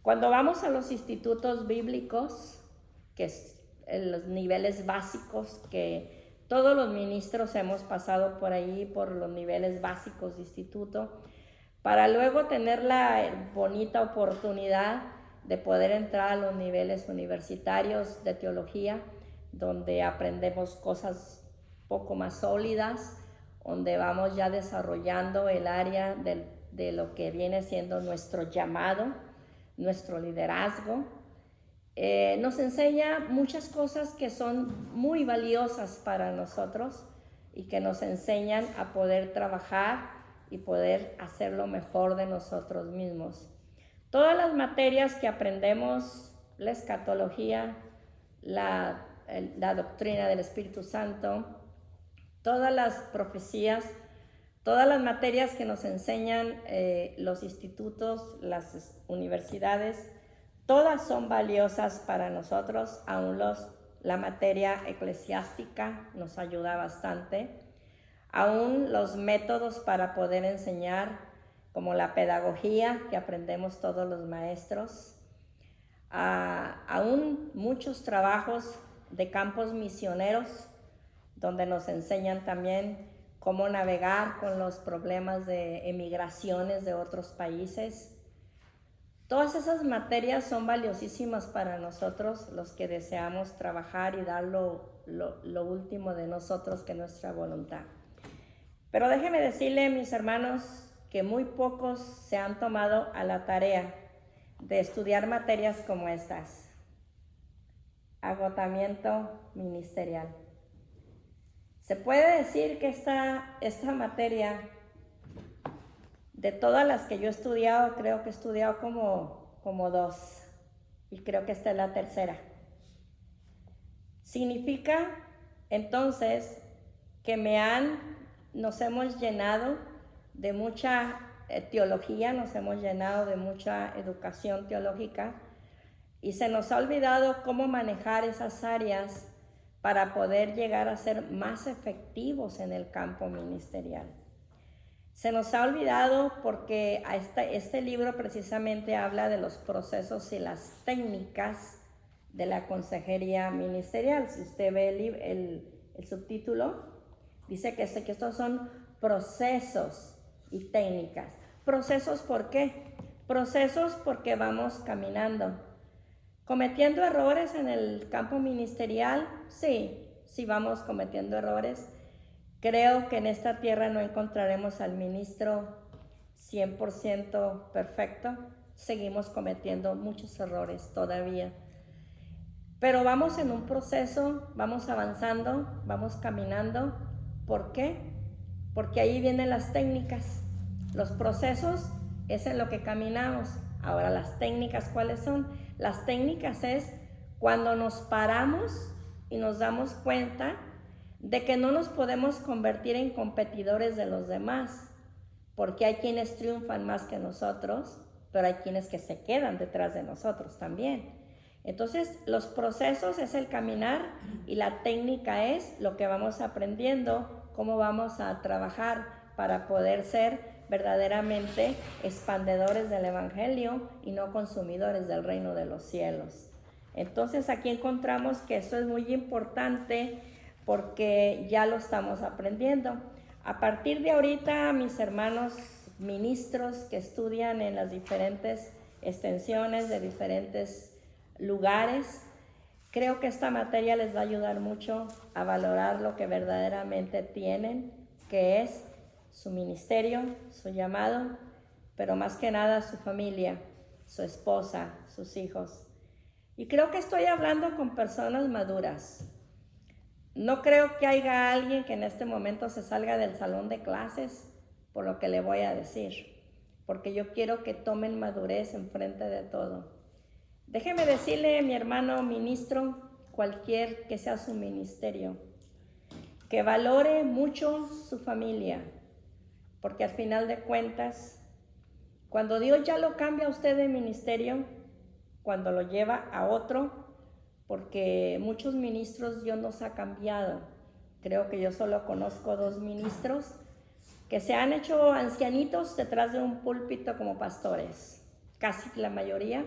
Speaker 1: Cuando vamos a los institutos bíblicos, que es los niveles básicos, que todos los ministros hemos pasado por ahí, por los niveles básicos de instituto, para luego tener la bonita oportunidad de poder entrar a los niveles universitarios de teología, donde aprendemos cosas poco más sólidas, donde vamos ya desarrollando el área de lo que viene siendo nuestro llamado, nuestro liderazgo. Nos enseña muchas cosas que son muy valiosas para nosotros y que nos enseñan a poder trabajar y poder hacer lo mejor de nosotros mismos. Todas las materias que aprendemos, la escatología, la doctrina del Espíritu Santo, todas las profecías, todas las materias que nos enseñan los institutos, las universidades, todas son valiosas para nosotros. Aún la materia eclesiástica nos ayuda bastante. Aún los métodos para poder enseñar, como la pedagogía que aprendemos todos los maestros. Aún muchos trabajos de campos misioneros, donde nos enseñan también cómo navegar con los problemas de emigraciones de otros países. Todas esas materias son valiosísimas para nosotros, los que deseamos trabajar y dar lo último de nosotros, que es nuestra voluntad. Pero déjenme decirle, mis hermanos, que muy pocos se han tomado a la tarea de estudiar materias como estas. Agotamiento ministerial. Se puede decir que esta materia, de todas las que yo he estudiado, creo que he estudiado como 2, y creo que esta es la tercera. Significa entonces que nos hemos llenado de mucha teología, nos hemos llenado de mucha educación teológica, y se nos ha olvidado cómo manejar esas áreas para poder llegar a ser más efectivos en el campo ministerial. Se nos ha olvidado porque este libro precisamente habla de los procesos y las técnicas de la consejería ministerial. Si usted ve el subtítulo, dice que estos son procesos y técnicas. ¿Procesos por qué? Procesos porque vamos caminando. ¿Cometiendo errores en el campo ministerial? Sí vamos cometiendo errores. Creo que en esta tierra no encontraremos al ministro 100% perfecto. Seguimos cometiendo muchos errores todavía. Pero vamos en un proceso, vamos avanzando, vamos caminando. ¿Por qué? Porque ahí vienen las técnicas. Los procesos es en lo que caminamos. Ahora, las técnicas, ¿cuáles son? Las técnicas es cuando nos paramos y nos damos cuenta de que no nos podemos convertir en competidores de los demás, porque hay quienes triunfan más que nosotros, pero hay quienes que se quedan detrás de nosotros también. Entonces, los procesos es el caminar y la técnica es lo que vamos aprendiendo, cómo vamos a trabajar para poder ser verdaderamente expandedores del evangelio y no consumidores del reino de los cielos. Entonces, aquí encontramos que esto es muy importante porque ya lo estamos aprendiendo. A partir de ahorita, mis hermanos ministros que estudian en las diferentes extensiones de diferentes lugares, Creo que esta materia les va a ayudar mucho a valorar lo que verdaderamente tienen, que es su ministerio, su llamado, pero más que nada su familia, su esposa, sus hijos. Y creo que estoy hablando con personas maduras. No creo que haya alguien que en este momento se salga del salón de clases por lo que le voy a decir, porque yo quiero que tomen madurez enfrente de todo. Déjeme decirle, mi hermano ministro, cualquier que sea su ministerio, que valore mucho su familia, porque al final de cuentas, cuando Dios ya lo cambia a usted de ministerio, cuando lo lleva a otro, porque muchos ministros Dios nos ha cambiado. Creo que yo solo conozco 2 ministros que se han hecho ancianitos detrás de un púlpito como pastores. Casi la mayoría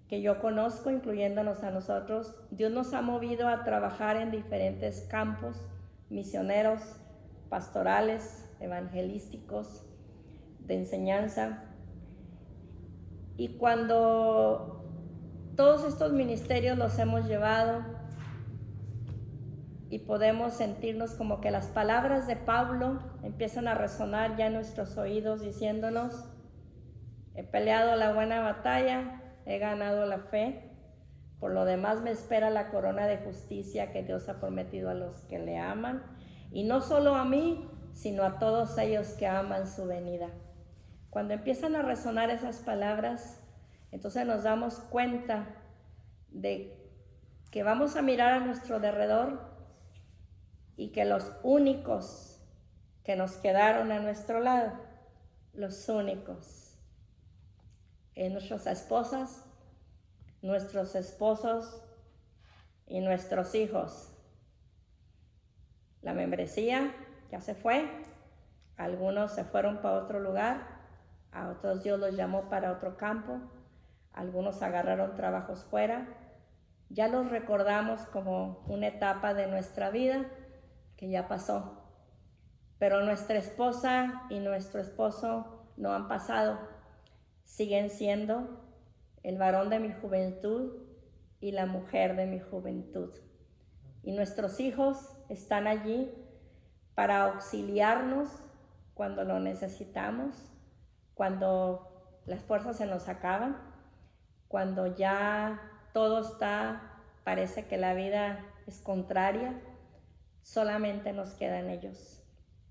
Speaker 1: que yo conozco, incluyéndonos a nosotros, Dios nos ha movido a trabajar en diferentes campos misioneros, pastorales, evangelísticos, de enseñanza. Y cuando todos estos ministerios los hemos llevado y podemos sentirnos como que las palabras de Pablo empiezan a resonar ya en nuestros oídos diciéndonos: he peleado la buena batalla, he ganado la fe, por lo demás me espera la corona de justicia que Dios ha prometido a los que le aman, y no solo a mí, sino a todos ellos que aman su venida. Cuando empiezan a resonar esas palabras, entonces nos damos cuenta de que vamos a mirar a nuestro derredor y que los únicos que nos quedaron a nuestro lado, los únicos, nuestras esposas, nuestros esposos y nuestros hijos. La membresía ya se fue, algunos se fueron para otro lugar, a otros Dios los llamó para otro campo, algunos agarraron trabajos fuera. Ya los recordamos como una etapa de nuestra vida que ya pasó, pero nuestra esposa y nuestro esposo no han pasado, siguen siendo el varón de mi juventud y la mujer de mi juventud. Y nuestros hijos están allí para auxiliarnos cuando lo necesitamos, cuando las fuerzas se nos acaban, cuando ya todo parece que la vida es contraria, solamente nos quedan ellos,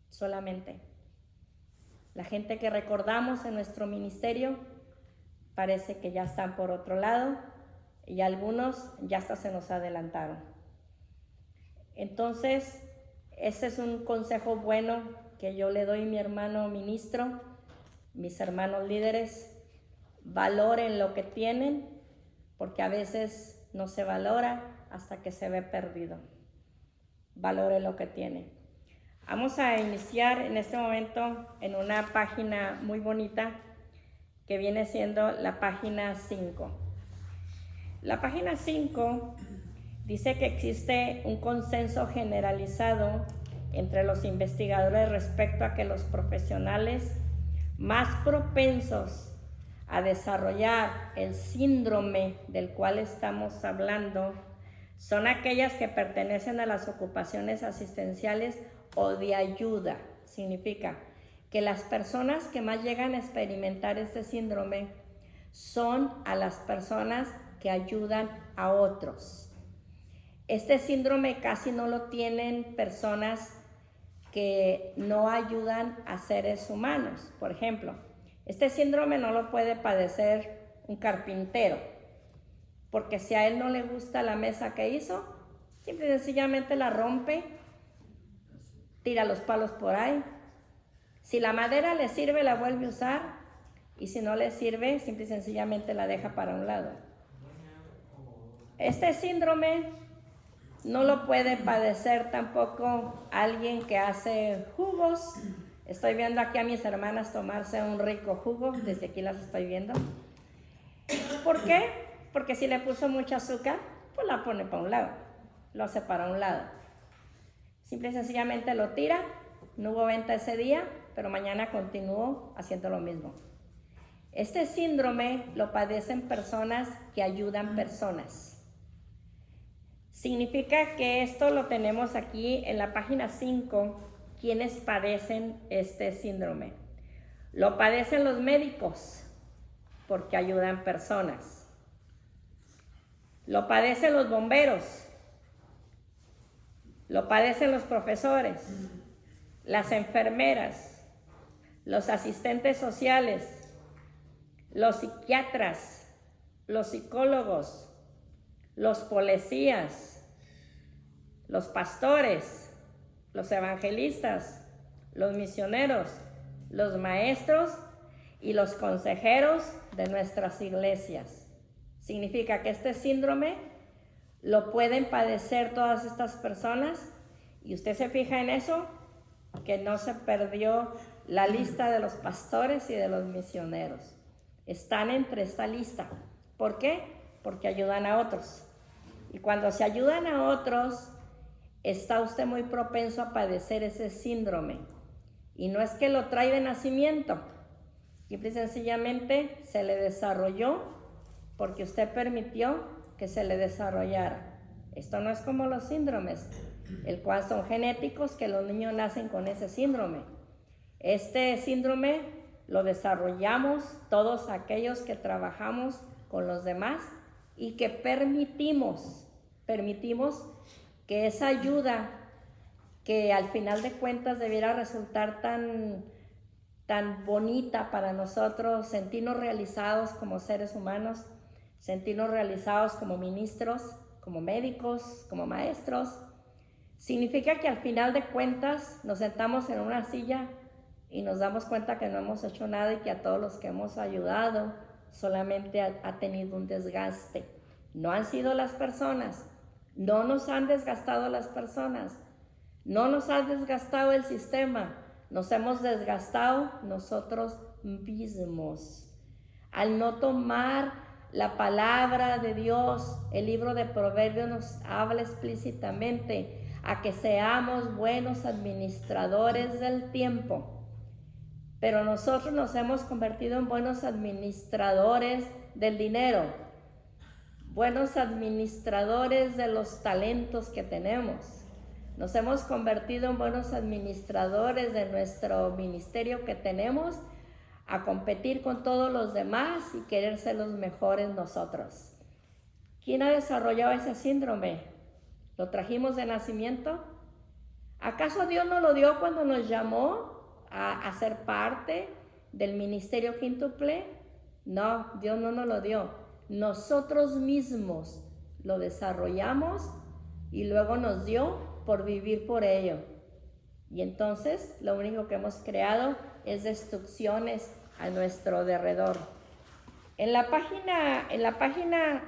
Speaker 1: solamente. La gente que recordamos en nuestro ministerio parece que ya están por otro lado y algunos ya hasta se nos adelantaron. Entonces, ese es un consejo bueno que yo le doy a mi hermano ministro, mis hermanos líderes: valoren lo que tienen, porque a veces no se valora hasta que se ve perdido. Valore lo que tiene. Vamos a iniciar en este momento en una página muy bonita que viene siendo la página 5. La página 5 dice que existe un consenso generalizado entre los investigadores respecto a que los profesionales más propensos a desarrollar el síndrome del cual estamos hablando son aquellas que pertenecen a las ocupaciones asistenciales o de ayuda. Significa que las personas que más llegan a experimentar este síndrome son a las personas que ayudan a otros. Este síndrome casi no lo tienen personas que no ayudan a seres humanos. Por ejemplo, este síndrome no lo puede padecer un carpintero, porque si a él no le gusta la mesa que hizo, simple y sencillamente la rompe, tira los palos por ahí. Si la madera le sirve, la vuelve a usar, y si no le sirve, simple y sencillamente la deja para un lado. Este síndrome no lo puede padecer tampoco alguien que hace jugos. Estoy viendo aquí a mis hermanas tomarse un rico jugo, desde aquí las estoy viendo. ¿Por qué? Porque si le puso mucho azúcar, pues la pone para un lado, lo hace para un lado. Simple y sencillamente lo tira, no hubo venta ese día, pero mañana continuó haciendo lo mismo. Este síndrome lo padecen personas que ayudan personas. Significa que esto lo tenemos aquí en la página 5, quienes padecen este síndrome. Lo padecen los médicos porque ayudan personas. Lo padecen los bomberos. Lo padecen los profesores, las enfermeras, los asistentes sociales, los psiquiatras, los psicólogos, los policías, los pastores, los evangelistas, los misioneros, los maestros y los consejeros de nuestras iglesias. Significa que este síndrome lo pueden padecer todas estas personas, y usted se fija en eso, que no se perdió la lista de los pastores y de los misioneros. Están entre esta lista. ¿Por qué? Porque ayudan a otros. Y cuando se ayudan a otros, está usted muy propenso a padecer ese síndrome. Y no es que lo trae de nacimiento, simple y sencillamente se le desarrolló porque usted permitió que se le desarrollara. Esto no es como los síndromes, el cual son genéticos, que los niños nacen con ese síndrome. Este síndrome lo desarrollamos todos aquellos que trabajamos con los demás y que permitimos que esa ayuda, que al final de cuentas debiera resultar tan bonita para nosotros, sentirnos realizados como seres humanos, sentirnos realizados como ministros, como médicos, como maestros, significa que al final de cuentas nos sentamos en una silla y nos damos cuenta que no hemos hecho nada y que a todos los que hemos ayudado solamente ha tenido un desgaste. No han sido las personas, no nos han desgastado las personas, no nos ha desgastado el sistema, nos hemos desgastado nosotros mismos. Al no tomar la palabra de Dios, el libro de Proverbios nos habla explícitamente a que seamos buenos administradores del tiempo. Pero nosotros nos hemos convertido en buenos administradores del dinero, buenos administradores de los talentos que tenemos. Nos hemos convertido en buenos administradores de nuestro ministerio que tenemos, a competir con todos los demás y querer ser los mejores nosotros. ¿Quién ha desarrollado ese síndrome? ¿Lo trajimos de nacimiento? ¿Acaso Dios nos lo dio cuando nos llamó a ser parte del ministerio quíntuple? No, Dios no nos lo dio. Nosotros mismos lo desarrollamos y luego nos dio por vivir por ello. Y entonces lo único que hemos creado es destrucciones a nuestro derredor. En la página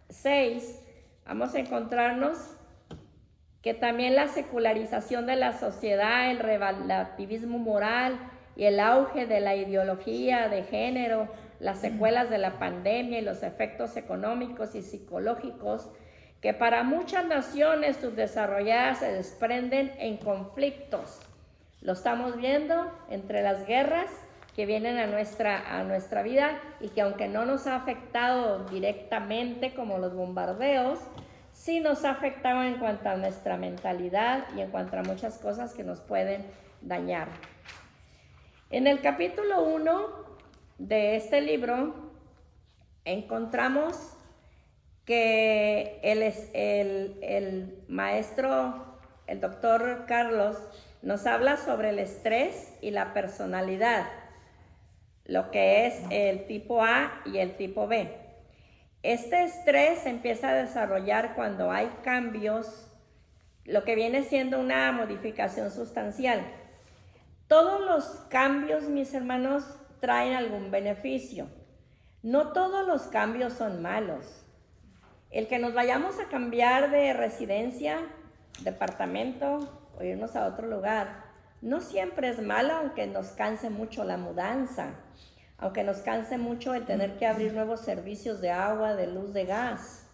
Speaker 1: 6 vamos a encontrarnos que también la secularización de la sociedad, el relativismo moral y el auge de la ideología de género, las secuelas de la pandemia y los efectos económicos y psicológicos que para muchas naciones subdesarrolladas se desprenden en conflictos. Lo estamos viendo entre las guerras que vienen a nuestra vida y que aunque no nos ha afectado directamente como los bombardeos, sí nos ha afectado en cuanto a nuestra mentalidad y en cuanto a muchas cosas que nos pueden dañar. En el capítulo 1 de este libro encontramos que el maestro, el doctor Carlos, nos habla sobre el estrés y la personalidad, lo que es el tipo A y el tipo B. Este estrés se empieza a desarrollar cuando hay cambios, lo que viene siendo una modificación sustancial. Todos los cambios, mis hermanos, traen algún beneficio. No todos los cambios son malos. El que nos vayamos a cambiar de residencia, departamento o irnos a otro lugar, no siempre es malo, aunque nos canse mucho la mudanza, aunque nos canse mucho el tener que abrir nuevos servicios de agua, de luz, de gas.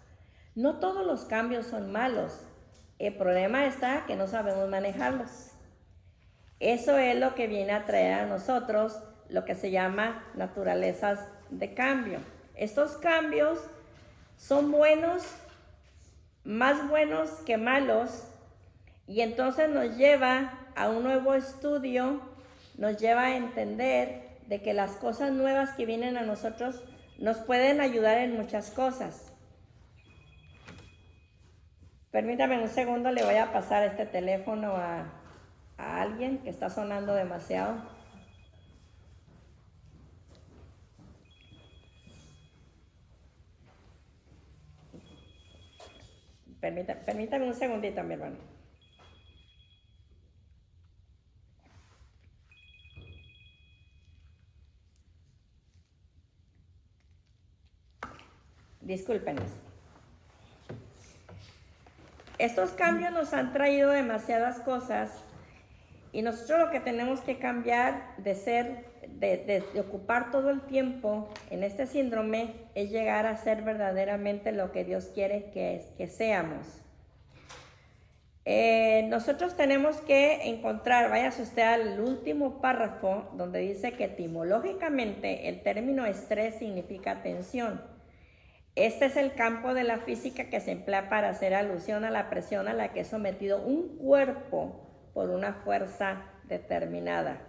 Speaker 1: No todos los cambios son malos. El problema está que no sabemos manejarlos. Eso es lo que viene a traer a nosotros lo que se llama naturalezas de cambio. Estos cambios son buenos, más buenos que malos, y entonces nos lleva a un nuevo estudio, nos lleva a entender de que las cosas nuevas que vienen a nosotros nos pueden ayudar en muchas cosas. Permítame un segundo, le voy a pasar este teléfono a alguien que está sonando demasiado. Permítame un segundito, mi hermano. Discúlpenos. Estos cambios nos han traído demasiadas cosas y nosotros lo que tenemos que cambiar de ocupar todo el tiempo en este síndrome es llegar a ser verdaderamente lo que Dios quiere que seamos. Nosotros tenemos que encontrar, váyase usted al último párrafo donde dice que etimológicamente el término estrés significa tensión. Este es el campo de la física que se emplea para hacer alusión a la presión a la que es sometido un cuerpo por una fuerza determinada.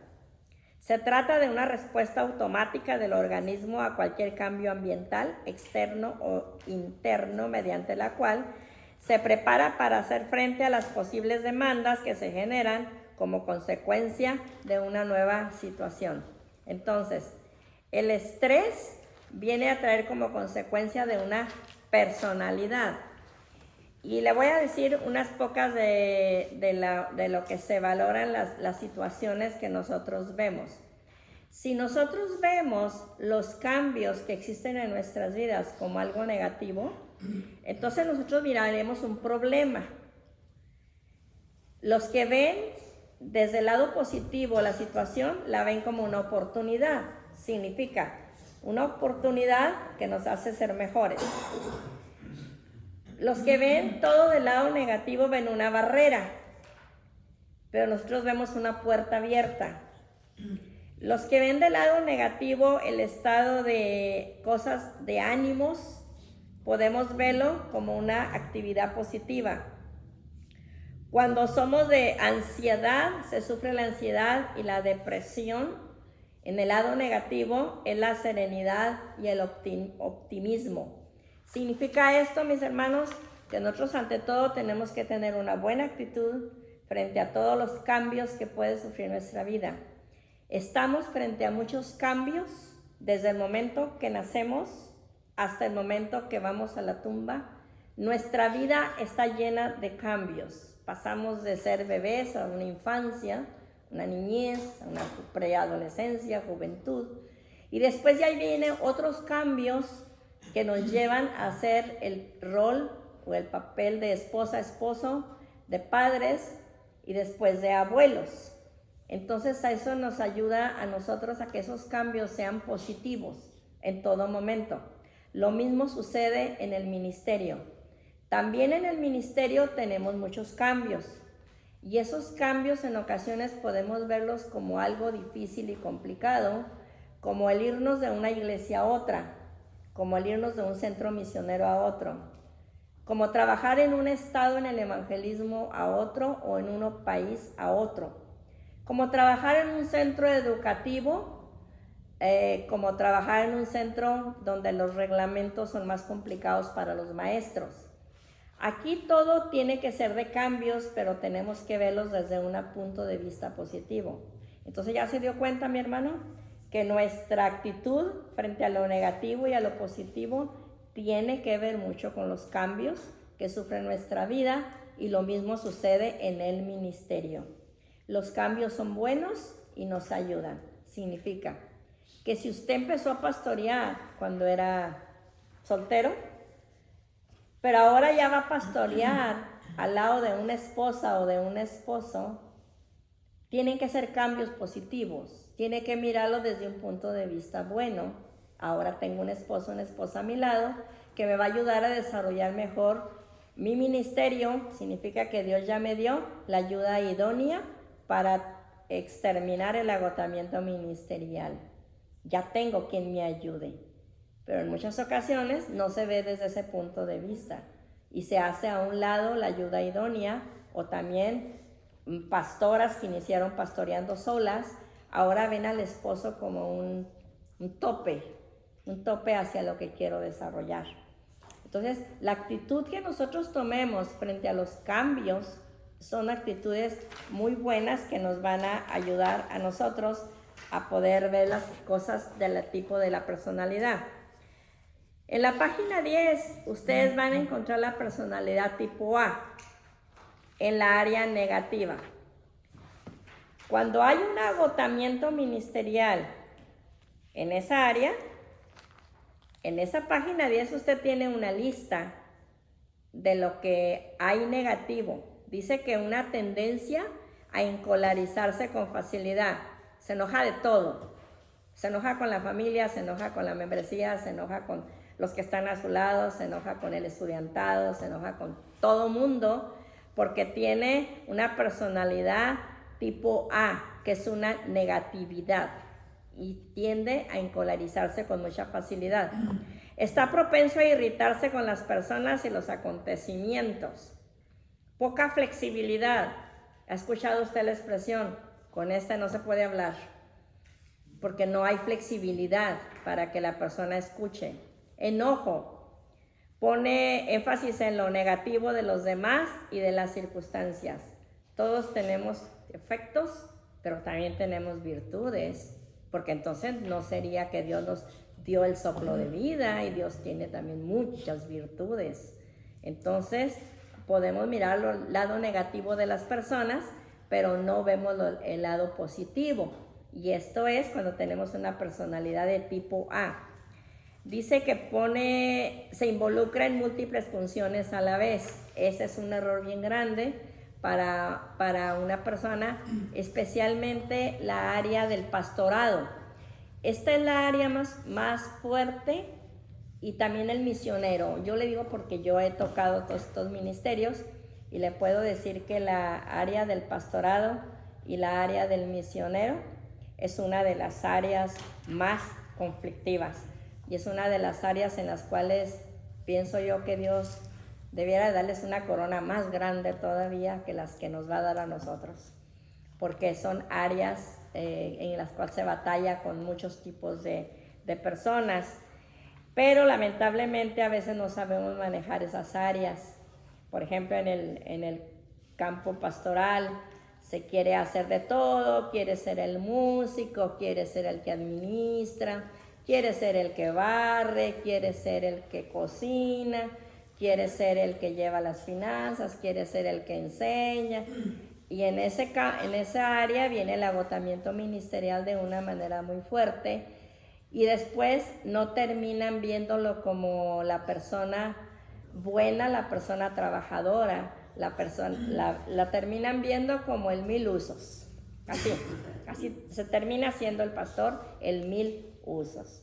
Speaker 1: Se trata de una respuesta automática del organismo a cualquier cambio ambiental, externo o interno, mediante la cual se prepara para hacer frente a las posibles demandas que se generan como consecuencia de una nueva situación. Entonces, el estrés viene a traer como consecuencia de una personalidad. Y le voy a decir unas pocas de lo que se valoran las situaciones que nosotros vemos. Si nosotros vemos los cambios que existen en nuestras vidas como algo negativo, entonces nosotros miraremos un problema. Los que ven desde el lado positivo la situación, la ven como una oportunidad. Significa una oportunidad que nos hace ser mejores. Los que ven todo del lado negativo ven una barrera, pero nosotros vemos una puerta abierta. Los que ven del lado negativo el estado de cosas de ánimos, podemos verlo como una actividad positiva. Cuando somos de ansiedad, se sufre la ansiedad y la depresión. En el lado negativo es la serenidad y el optimismo. Significa esto, mis hermanos, que nosotros ante todo tenemos que tener una buena actitud frente a todos los cambios que puede sufrir nuestra vida. Estamos frente a muchos cambios desde el momento que nacemos hasta el momento que vamos a la tumba. Nuestra vida está llena de cambios. Pasamos de ser bebés a una infancia, una niñez, una preadolescencia, juventud, y después de ahí vienen otros cambios que nos llevan a hacer el rol o el papel de esposa, esposo, de padres y después de abuelos. Entonces a eso nos ayuda a nosotros a que esos cambios sean positivos en todo momento. Lo mismo sucede en el ministerio. También en el ministerio tenemos muchos cambios. Y esos cambios en ocasiones podemos verlos como algo difícil y complicado, como el irnos de una iglesia a otra, como el irnos de un centro misionero a otro, como trabajar en un estado en el evangelismo a otro o en un país a otro, como trabajar en un centro educativo, como trabajar en un centro donde los reglamentos son más complicados para los maestros. Aquí todo tiene que ser de cambios, pero tenemos que verlos desde un punto de vista positivo. Entonces ya se dio cuenta, mi hermano, que nuestra actitud frente a lo negativo y a lo positivo tiene que ver mucho con los cambios que sufre nuestra vida, y lo mismo sucede en el ministerio. Los cambios son buenos y nos ayudan. Significa que si usted empezó a pastorear cuando era soltero, pero ahora ya va a pastorear al lado de una esposa o de un esposo, tienen que ser cambios positivos. Tiene que mirarlo desde un punto de vista bueno. Ahora tengo un esposo, una esposa a mi lado que me va a ayudar a desarrollar mejor mi ministerio. Significa que Dios ya me dio la ayuda idónea para exterminar el agotamiento ministerial. Ya tengo quien me ayude. Pero en muchas ocasiones no se ve desde ese punto de vista. y se hace a un lado la ayuda idónea, o también pastoras que iniciaron pastoreando solas, ahora ven al esposo como un tope hacia lo que quiero desarrollar. Entonces, la actitud que nosotros tomemos frente a los cambios son actitudes muy buenas que nos van a ayudar a nosotros a poder ver las cosas del tipo de la personalidad. En la página 10, ustedes van a encontrar la personalidad tipo A en la área negativa. Cuando hay un agotamiento ministerial en esa área, en esa página 10 usted tiene una lista de lo que hay negativo. Dice que una tendencia a encolarizarse con facilidad. Se enoja de todo. Se enoja con la familia, se enoja con la membresía, se enoja con los que están a su lado, se enoja con el estudiantado, se enoja con todo mundo, porque tiene una personalidad tipo A, que es una negatividad, y tiende a encolarizarse con mucha facilidad. Está propenso a irritarse con las personas y los acontecimientos. Poca flexibilidad. ¿Ha escuchado usted la expresión? Con esta no se puede hablar, porque no hay flexibilidad para que la persona escuche. Enojo. Pone énfasis en lo negativo de los demás y de las circunstancias. Todos tenemos defectos, pero también tenemos virtudes, porque entonces no sería que Dios nos dio el soplo de vida, y Dios tiene también muchas virtudes. Entonces podemos mirar el lado negativo de las personas, pero no vemos el lado positivo, y esto es cuando tenemos una personalidad de tipo A. Dice que se involucra en múltiples funciones a la vez. Ese es un error bien grande para una persona, especialmente la área del pastorado. Esta es la área más fuerte, y también el misionero. Yo le digo porque yo he tocado todos estos ministerios, y le puedo decir que la área del pastorado y la área del misionero es una de las áreas más conflictivas, y es una de las áreas en las cuales pienso yo que Dios debiera darles una corona más grande todavía que las que nos va a dar a nosotros, porque son áreas en las cuales se batalla con muchos tipos de personas, pero lamentablemente a veces no sabemos manejar esas áreas. Por ejemplo, en el campo pastoral se quiere hacer de todo, quiere ser el músico, quiere ser el que administra, quiere ser el que barre, quiere ser el que cocina, quiere ser el que lleva las finanzas, quiere ser el que enseña. Y en esa área viene el agotamiento ministerial de una manera muy fuerte, y después no terminan viéndolo como la persona buena, la persona trabajadora, la terminan viendo como el mil usos. Así se termina siendo el pastor el mil usos.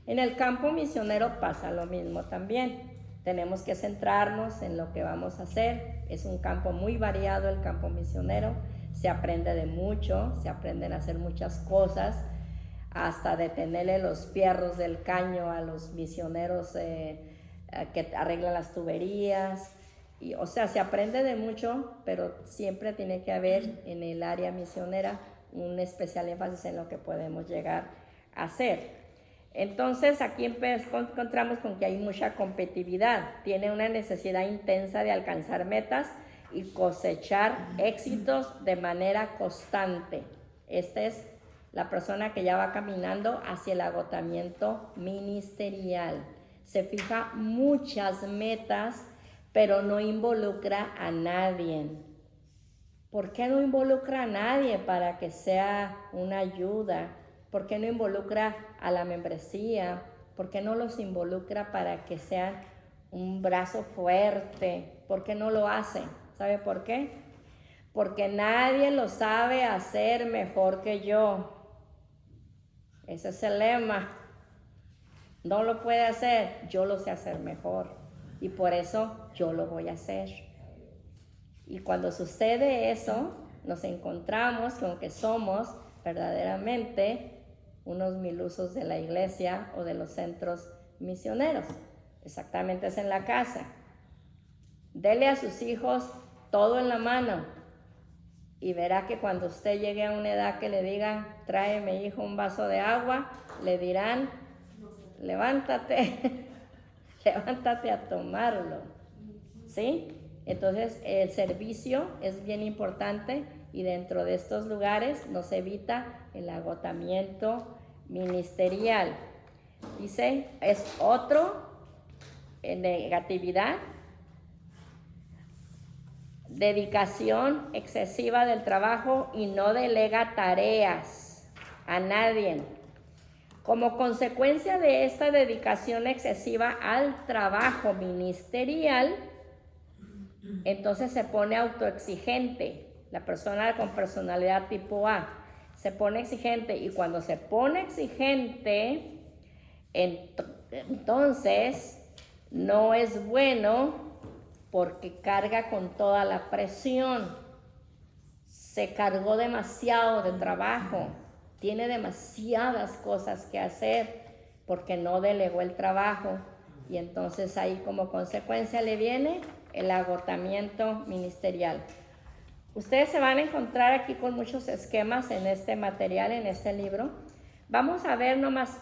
Speaker 1: En el campo misionero pasa lo mismo también. Tenemos que centrarnos en lo que vamos a hacer. Es un campo muy variado el campo misionero. Se aprende de mucho, se aprenden a hacer muchas cosas, hasta detenerle los fierros del caño a los misioneros que arreglan las tuberías. O sea, se aprende de mucho, pero siempre tiene que haber en el área misionera un especial énfasis en lo que podemos llegar a hacer. Entonces aquí encontramos con que hay mucha competitividad, tiene una necesidad intensa de alcanzar metas y cosechar éxitos de manera constante. Esta es la persona que ya va caminando hacia el agotamiento ministerial. Se fija muchas metas, pero no involucra a nadie. ¿Por qué no involucra a nadie para que sea una ayuda? ¿Por qué no involucra a la membresía? ¿Por qué no los involucra para que sean un brazo fuerte? ¿Por qué no lo hace? ¿Sabe por qué? Porque nadie lo sabe hacer mejor que yo. Ese es el lema. No lo puede hacer, yo lo sé hacer mejor. Y por eso yo lo voy a hacer. Y cuando sucede eso, nos encontramos con que somos verdaderamente unos milusos de la iglesia o de los centros misioneros. Exactamente es en la casa. Dele a sus hijos todo en la mano y verá que cuando usted llegue a una edad que le diga, tráeme hijo un vaso de agua, le dirán, levántate, levántate a tomarlo, ¿sí? Entonces el servicio es bien importante y dentro de estos lugares nos evita el agotamiento ministerial. Dice, es otro en negatividad, dedicación excesiva del trabajo y no delega tareas a nadie. Como consecuencia de esta dedicación excesiva al trabajo ministerial, entonces se pone autoexigente. La persona con personalidad tipo A se pone exigente y cuando se pone exigente, entonces no es bueno porque carga con toda la presión. Se cargó demasiado de trabajo, tiene demasiadas cosas que hacer porque no delegó el trabajo y entonces ahí como consecuencia le viene el agotamiento ministerial. Ustedes se van a encontrar aquí con muchos esquemas en este material, en este libro. Vamos a ver nomás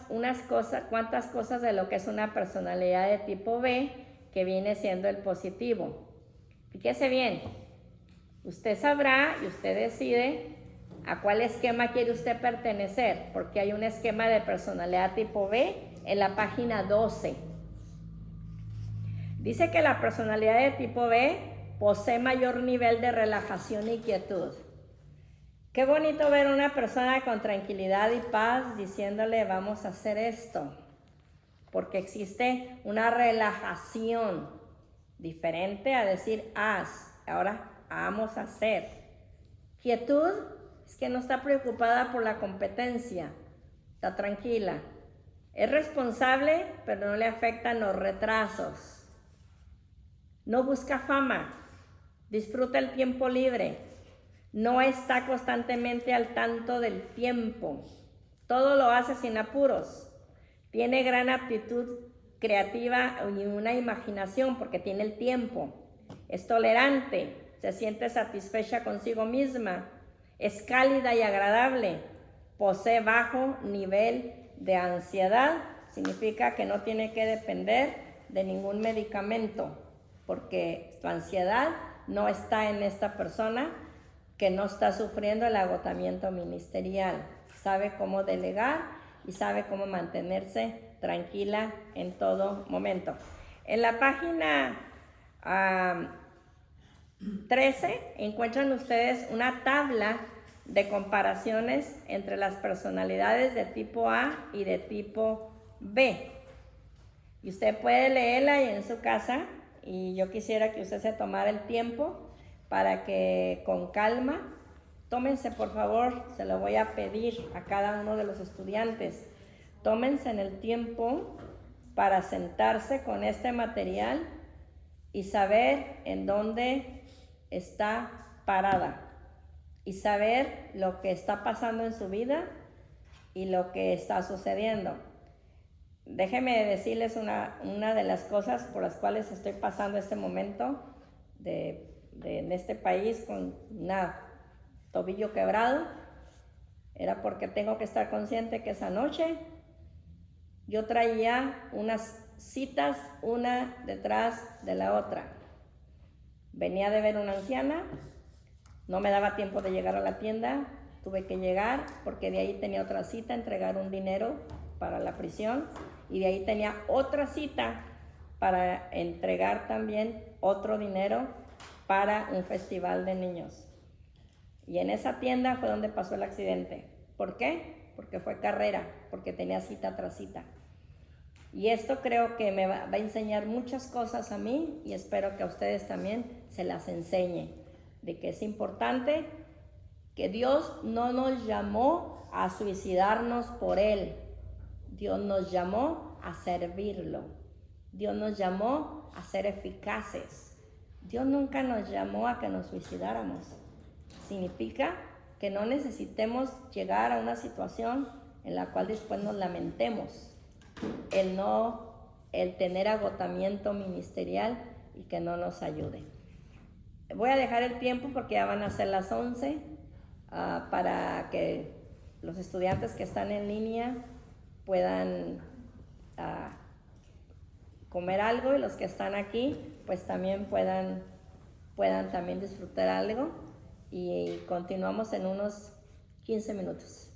Speaker 1: cuantas cosas de lo que es una personalidad de tipo B, que viene siendo el positivo. Fíjese bien, usted sabrá y usted decide a cuál esquema quiere usted pertenecer, porque hay un esquema de personalidad tipo B en la página 12. Dice que la personalidad de tipo B posee mayor nivel de relajación y quietud. Qué bonito ver a una persona con tranquilidad y paz diciéndole vamos a hacer esto, porque existe una relajación diferente a decir haz, ahora vamos a hacer. Quietud es que no está preocupada por la competencia, está tranquila. Es responsable, pero no le afectan los retrasos. No busca fama, disfruta el tiempo libre, no está constantemente al tanto del tiempo, todo lo hace sin apuros, tiene gran aptitud creativa y una imaginación porque tiene el tiempo, es tolerante, se siente satisfecha consigo misma, es cálida y agradable, posee bajo nivel de ansiedad, significa que no tiene que depender de ningún medicamento, porque su ansiedad no está en esta persona que no está sufriendo el agotamiento ministerial. Sabe cómo delegar y sabe cómo mantenerse tranquila en todo momento. En la página 13 encuentran ustedes una tabla de comparaciones entre las personalidades de tipo A y de tipo B. Y usted puede leerla ahí en su casa. Y yo quisiera que usted se tomara el tiempo para que con calma, tómense por favor, se lo voy a pedir a cada uno de los estudiantes, tómense en el tiempo para sentarse con este material y saber en dónde está parada y saber lo que está pasando en su vida y lo que está sucediendo. Déjenme decirles una de las cosas por las cuales estoy pasando este momento en este país con un tobillo quebrado. Era porque tengo que estar consciente que esa noche yo traía unas citas una detrás de la otra. Venía de ver una anciana, no me daba tiempo de llegar a la tienda, tuve que llegar porque de ahí tenía otra cita, entregar un dinero para la prisión. Y de ahí tenía otra cita para entregar también otro dinero para un festival de niños. Y en esa tienda fue donde pasó el accidente. ¿Por qué? Porque fue carrera, porque tenía cita tras cita. Y esto creo que me va a enseñar muchas cosas a mí y espero que a ustedes también se las enseñe. De que es importante que Dios no nos llamó a suicidarnos por Él. Dios nos llamó a servirlo. Dios nos llamó a ser eficaces. Dios nunca nos llamó a que nos suicidáramos. Significa que no necesitemos llegar a una situación en la cual después nos lamentemos. El tener agotamiento ministerial y que no nos ayude. Voy a dejar el tiempo porque ya van a ser las 11 para que los estudiantes que están en línea puedan comer algo, y los que están aquí pues también puedan también disfrutar algo, y continuamos en unos 15 minutos.